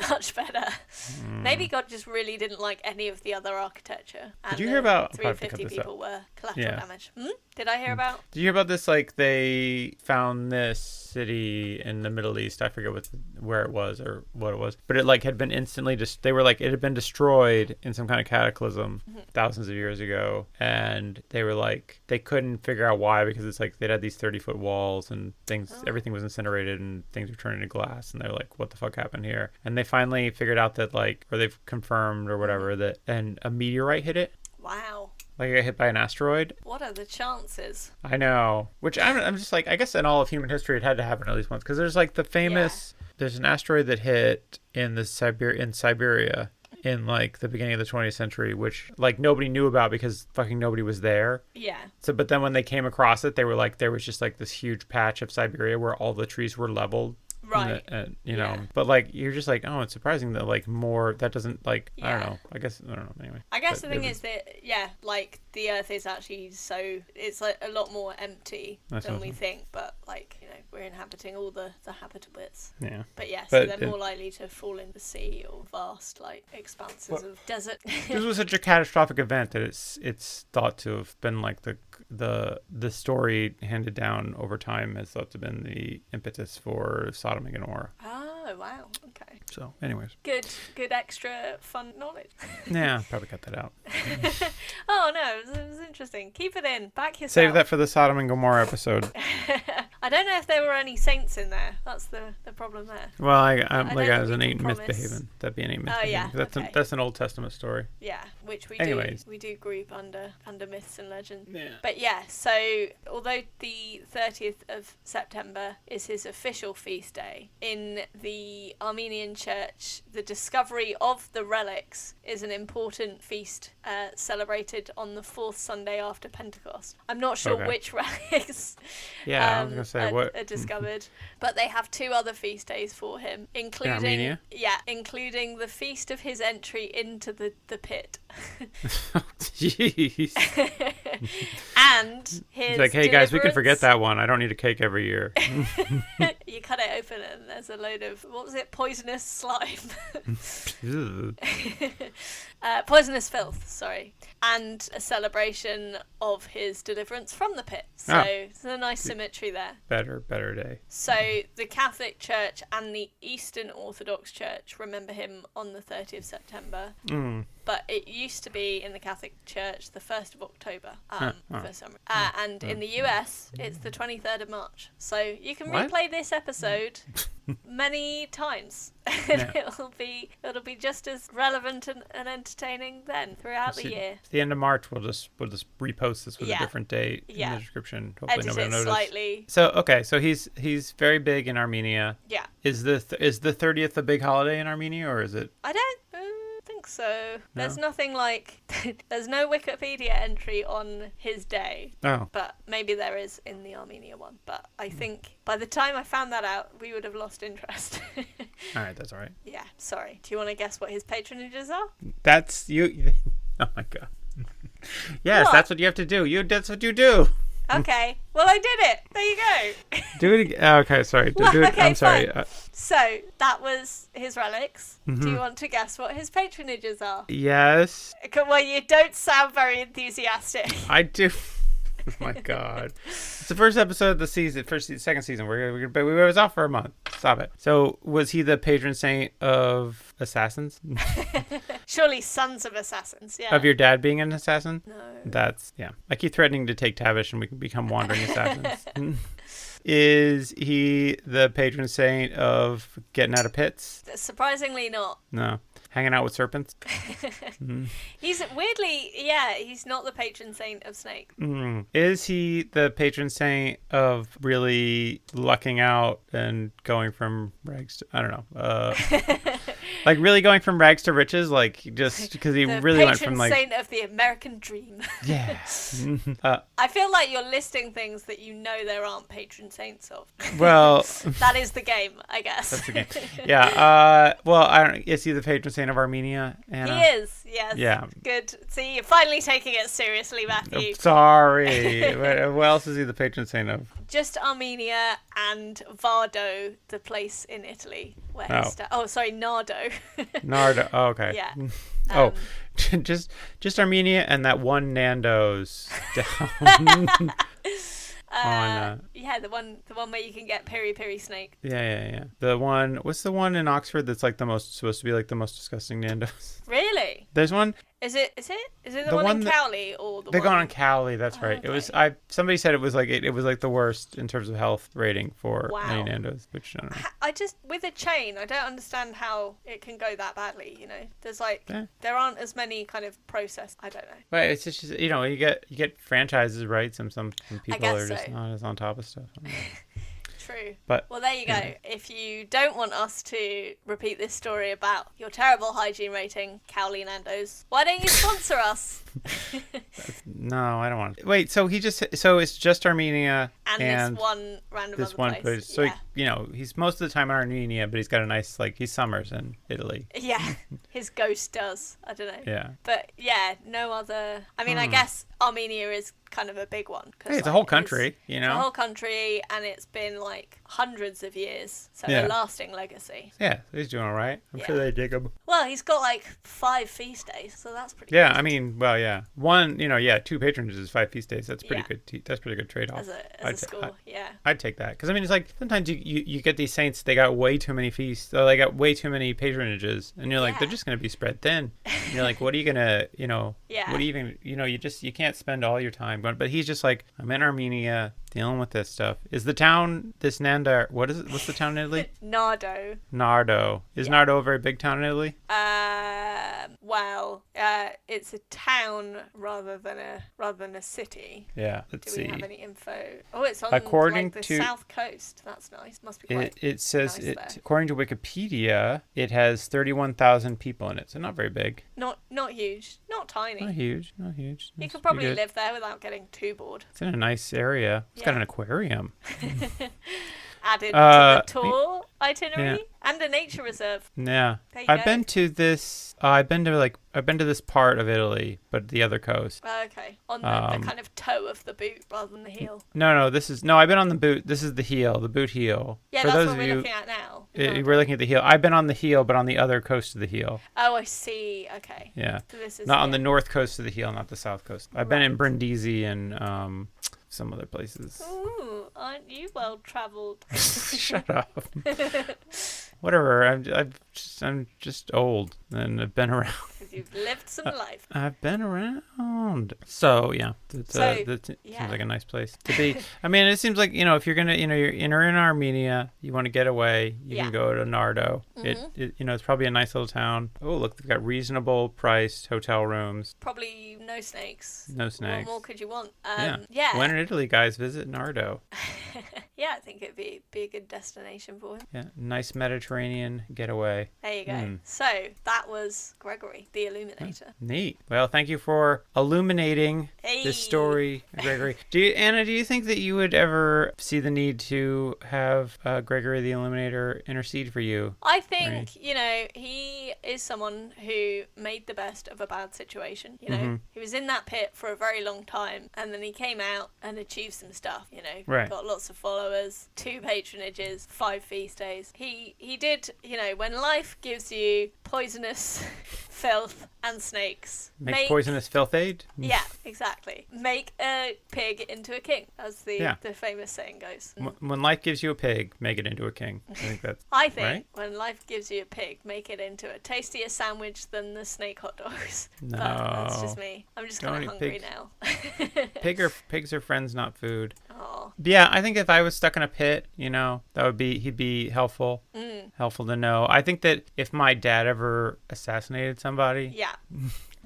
much better. Maybe God just really didn't like any of the other architecture. And did you hear about 350 people were collateral damage? Did I hear about? Did you hear about this? Like, they found this city in the Middle East. I forget where it was or what it was, but it like had been instantly they were like, it had been destroyed in some kind of cataclysm thousands of years ago, and they were like, they couldn't figure out why, because it's like they'd had these 30-foot walls and everything was incinerated and things were turned into glass, and they're like, what the fuck happened here? And they finally figured out that, like, or they've confirmed or whatever, that a meteorite hit it. Wow. Like, it got hit by an asteroid. What are the chances? I know. Which I'm just like, I guess in all of human history it had to happen at least once. Because there's like the famous, there's an asteroid that hit in Siberia in like the beginning of the 20th century, which like nobody knew about because fucking nobody was there. Yeah. So, but then when they came across it, they were like, there was just like this huge patch of Siberia where all the trees were leveled. Right. But like, you're just like, oh, it's surprising that like more, that doesn't like, I don't know. I don't know. Anyway. I guess the thing is that, like the Earth is actually it's like a lot more empty than we think, but like, we're inhabiting all the habitable bits. Yeah. But so they're more likely to fall in the sea or vast like expanses of desert. This was such a catastrophic event that it's thought to have been like the story handed down over time has thought to have been the impetus for Sodom and Gomorrah. Oh, wow. Okay. So, anyways. Good extra fun knowledge. Yeah, probably cut that out. Oh, no, it was interesting. Keep it in. Back yourself. Save that for the Sodom and Gomorrah episode. I don't know if there were any saints in there. That's the problem there. Well, I'm like, as an ain't myth behaving. That'd be an ain't myth behaving. Yeah. That's an Old Testament story. Yeah, which we do group under myths and legends. Yeah. But so although the 30th of September is his official feast day, in the Armenian church, the discovery of the relics is an important feast celebrated on the fourth Sunday after Pentecost. I'm not sure which relics I was gonna say are discovered, but they have two other feast days for him, including including the feast of his entry into the pit. Jeez. And his like, hey guys, we can forget that one. I don't need a cake every year. You cut it open and there's a load of, what was it, poisonous slime. Poisonous filth, sorry. And a celebration of his deliverance from the pit. So it's a nice symmetry there. Better day. So the Catholic Church and the Eastern Orthodox Church remember him on the 30th of September. but it used to be in the Catholic Church the 1st of October for some reason. And in the US, it's the 23rd of March. So you can replay this episode many times. Yeah. it'll be just as relevant and entertaining then throughout the year. At the end of March, we'll just repost this with a different date in the description. Hopefully Edit nobody it notices. slightly. So he's very big in Armenia. Yeah. Is the 30th a big holiday in Armenia, or is it? I don't think so. No? There's nothing like there's no Wikipedia entry on his day. Oh. But maybe there is in the Armenia one. But I think by the time I found that out, we would have lost interest. All right, that's all right. Yeah, sorry. Do you want to guess what his patronages are? That's you. Oh my god. Yes, What? that's what you have to do. That's what you do. Okay. Well, I did it. There you go. Do it again. Okay, sorry. Do it. Okay, I'm sorry. fine. So that was his relics. Do you want to guess what his patronages are? Yes, Well, you don't sound very enthusiastic. I do. Oh my god. It's the first episode of the second season. We was off for a month. Stop it. So, was he the patron saint of assassins? Surely sons of assassins, yeah. Of your dad being an assassin? No. That's, yeah. I keep threatening to take Tavish and we can become wandering assassins. Is he the patron saint of getting out of pits? Surprisingly not. No. Hanging out with serpents? He's weirdly, he's not the patron saint of snakes. Is he the patron saint of really lucking out and going from rags to, I don't know, like really going from rags to riches, like just because he really went from like... The patron saint of the American dream. Yeah. I feel like you're listing things that you know there aren't patron saints of. Well... That is the game, I guess. That's the game. Yeah. Well, I don't... Is he the patron saint of Armenia, Anna? He is, yes. Yeah. Good. See, you're finally taking it seriously, Matthew. Sorry. What else is he the patron saint of? Just Armenia and Vardo, the place in Italy where Nardo. Nardo. Oh, okay. Yeah. Just Armenia and that one Nando's down the one where you can get peri snake. Yeah. What's the one in Oxford that's like supposed to be like the most disgusting Nando's? Really? There's one. Is it the one in Cowley or the they one? got on Cowley? That's right. Okay. It was. Somebody said it was like it was like the worst in terms of health rating for any Nando's, which I don't know. I just with a chain, I don't understand how it can go that badly. You know, there's there aren't as many kind of processed. I don't know. But it's just you get franchises, right? Some people are just so. not as on top of stuff. True. But well, there you go. Yeah. If you don't want us to repeat this story about your terrible hygiene rating, Cowley Nando's, why don't you sponsor us? No, I don't want to. Wait, so it's just Armenia and this one random this other one place. So he's most of the time in Armenia, but he's got a nice he summers in Italy. Yeah, his ghost does. I don't know. Yeah. But yeah, no other. I mean, I guess Armenia is kind of a big one. Hey, it's a whole country, It's a whole country, and it's been hundreds of years, so a lasting legacy. Yeah, he's doing all right. I'm sure they dig him. Well, he's got 5 feast days, so that's pretty good. Yeah, I mean, well, yeah. One, 2 patronages is 5 feast days. That's pretty good. That's pretty good trade-off. As a score, I'd take that. Because, I mean, it's sometimes you get these saints, they got way too many feasts, or they got way too many patronages, and you're they're just going to be spread thin. And you're what are you going to, what are you even, you can't spend all your time going, but he's just I'm in Armenia dealing with this stuff. Is the town, this Nanda, what is it? What's the town in Italy? Nardo. Is Nardo a very big town in Italy? It's a town rather than a city. Yeah, let's see. Do we have any info? Oh, it's on the south coast. That's nice. Must be quite It says, nice according to Wikipedia, it has 31,000 people in it, so not very big. Not huge. Not tiny. Not huge. You could probably live there without getting too bored. It's in a nice area. It's got an aquarium. Added to the tour itinerary and a nature reserve. Yeah, I've been to this. I've been to this part of Italy, but the other coast. Okay, on the kind of toe of the boot rather than the heel. No. I've been on the boot. This is the heel, the boot heel. Yeah, that's what we're looking at now. We're looking at the heel. I've been on the heel, but on the other coast of the heel. Oh, I see. Okay. Yeah. So this is not on the north coast of the heel, not the south coast. I've been in Brindisi and some other places. Ooh, aren't you well travelled? Shut up. Whatever. I'm just old. and I've been around. You've lived some life. I've been around. So yeah, that seems like a nice place to be. I mean, it seems like, if you're gonna, you're in Armenia, you want to get away, you can go to Nardo. It it's probably a nice little town. Oh, look, they've got reasonable priced hotel rooms. Probably no snakes. No snakes. What more could you want? Yeah. When in Italy, guys, visit Nardo. Yeah, I think it'd be a good destination for him. Yeah, nice Mediterranean getaway. There you go. So that was Gregory the Illuminator. Neat. Well, thank you for illuminating this story, Gregory. Anna, do you think that you would ever see the need to have Gregory the Illuminator intercede for you? I think, he is someone who made the best of a bad situation. He was in that pit for a very long time, and then he came out and achieved some stuff, Right. Got lots of followers, 2 patronages, 5 feast days. He did, when life gives you poisonous filth and snakes. Make poisonous filth aid? Yeah, exactly. Make a pig into a king, as the famous saying goes. When life gives you a pig, make it into a king. I think that's right? When life gives you a pig, make it into a tastier sandwich than the snake hot dogs. No. But that's just me. I'm just kind of hungry now. Pigs are friends, not food. Oh. Yeah, I think if I was stuck in a pit, he'd be helpful. Helpful to know. I think that if my dad ever assassinated somebody,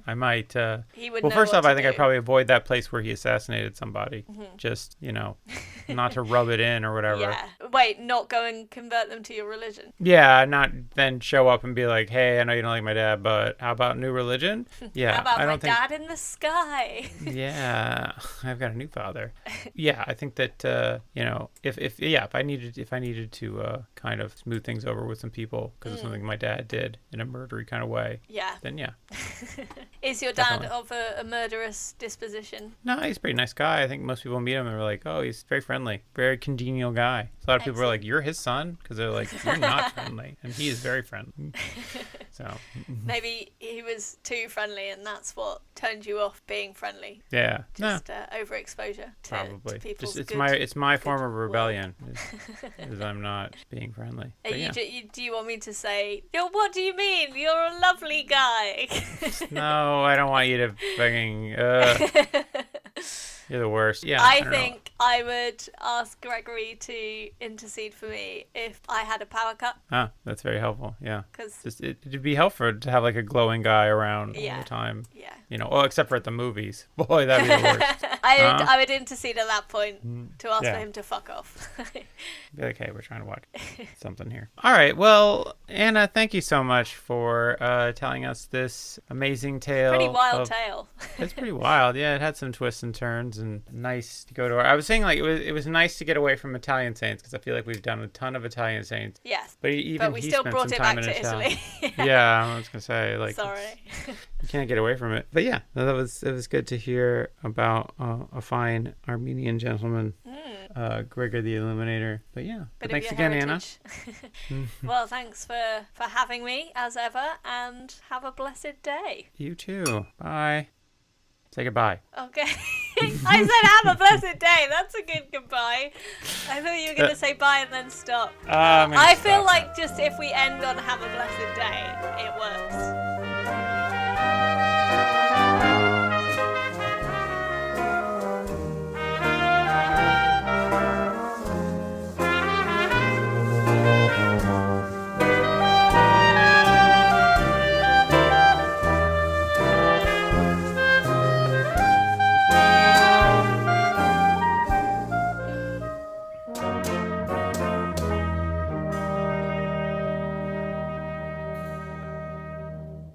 I might. He would. Well, know first what off, to I think do. I'd probably avoid that place where he assassinated somebody. Just, not to rub it in or whatever. Yeah. Wait, not go and convert them to your religion? Yeah, not then show up and be like, hey, I know you don't like my dad, but how about new religion? Yeah. How about I don't my think... dad in the sky? Yeah, I've got a new father. Yeah, I think that if I needed to kind of smooth things over with some people because of something my dad did in a murdery kind of way. Yeah. Then yeah. Is your dad of a murderous disposition? No, he's a pretty nice guy. I think most people meet him and are like, oh, he's very friendly, very congenial guy. So a lot of people are like, you're his son? Because they're like, you're not friendly. And he is very friendly. So maybe he was too friendly and that's what turned you off being friendly. Yeah. Just overexposure to people's it's my form of rebellion is I'm not being friendly. Do you want me to say, what do you mean? You're a lovely guy. No, I don't want you to fucking... You're the worst. Yeah. I think I would ask Gregory to intercede for me if I had a power cut. Ah, that's very helpful. Yeah. Because it'd be helpful to have like a glowing guy around all the time. Yeah. Well, except for at the movies. Boy, that'd be the worst. I would intercede at that point to ask for him to fuck off. Be like, hey, we're trying to watch something here. All right. Well, Anna, thank you so much for telling us this amazing tale. Pretty wild tale. It's pretty wild. Yeah, it had some twists and turns and nice to go to. I was saying like it was nice to get away from Italian saints because I feel like we've done a ton of Italian saints. Yes. But we still brought it back to Italy. Yeah, I was gonna say like. Sorry. You can't get away from it. But yeah, it was good to hear about a fine Armenian gentleman, Gregory the Illuminator. But yeah, thanks again, heritage. Anna. Well, thanks for having me as ever, and have a blessed day. You too. Bye. Say goodbye. Okay. I said have a blessed day. That's a good goodbye. I thought you were going to say bye and then stop. I feel like just if we end on have a blessed day, it works.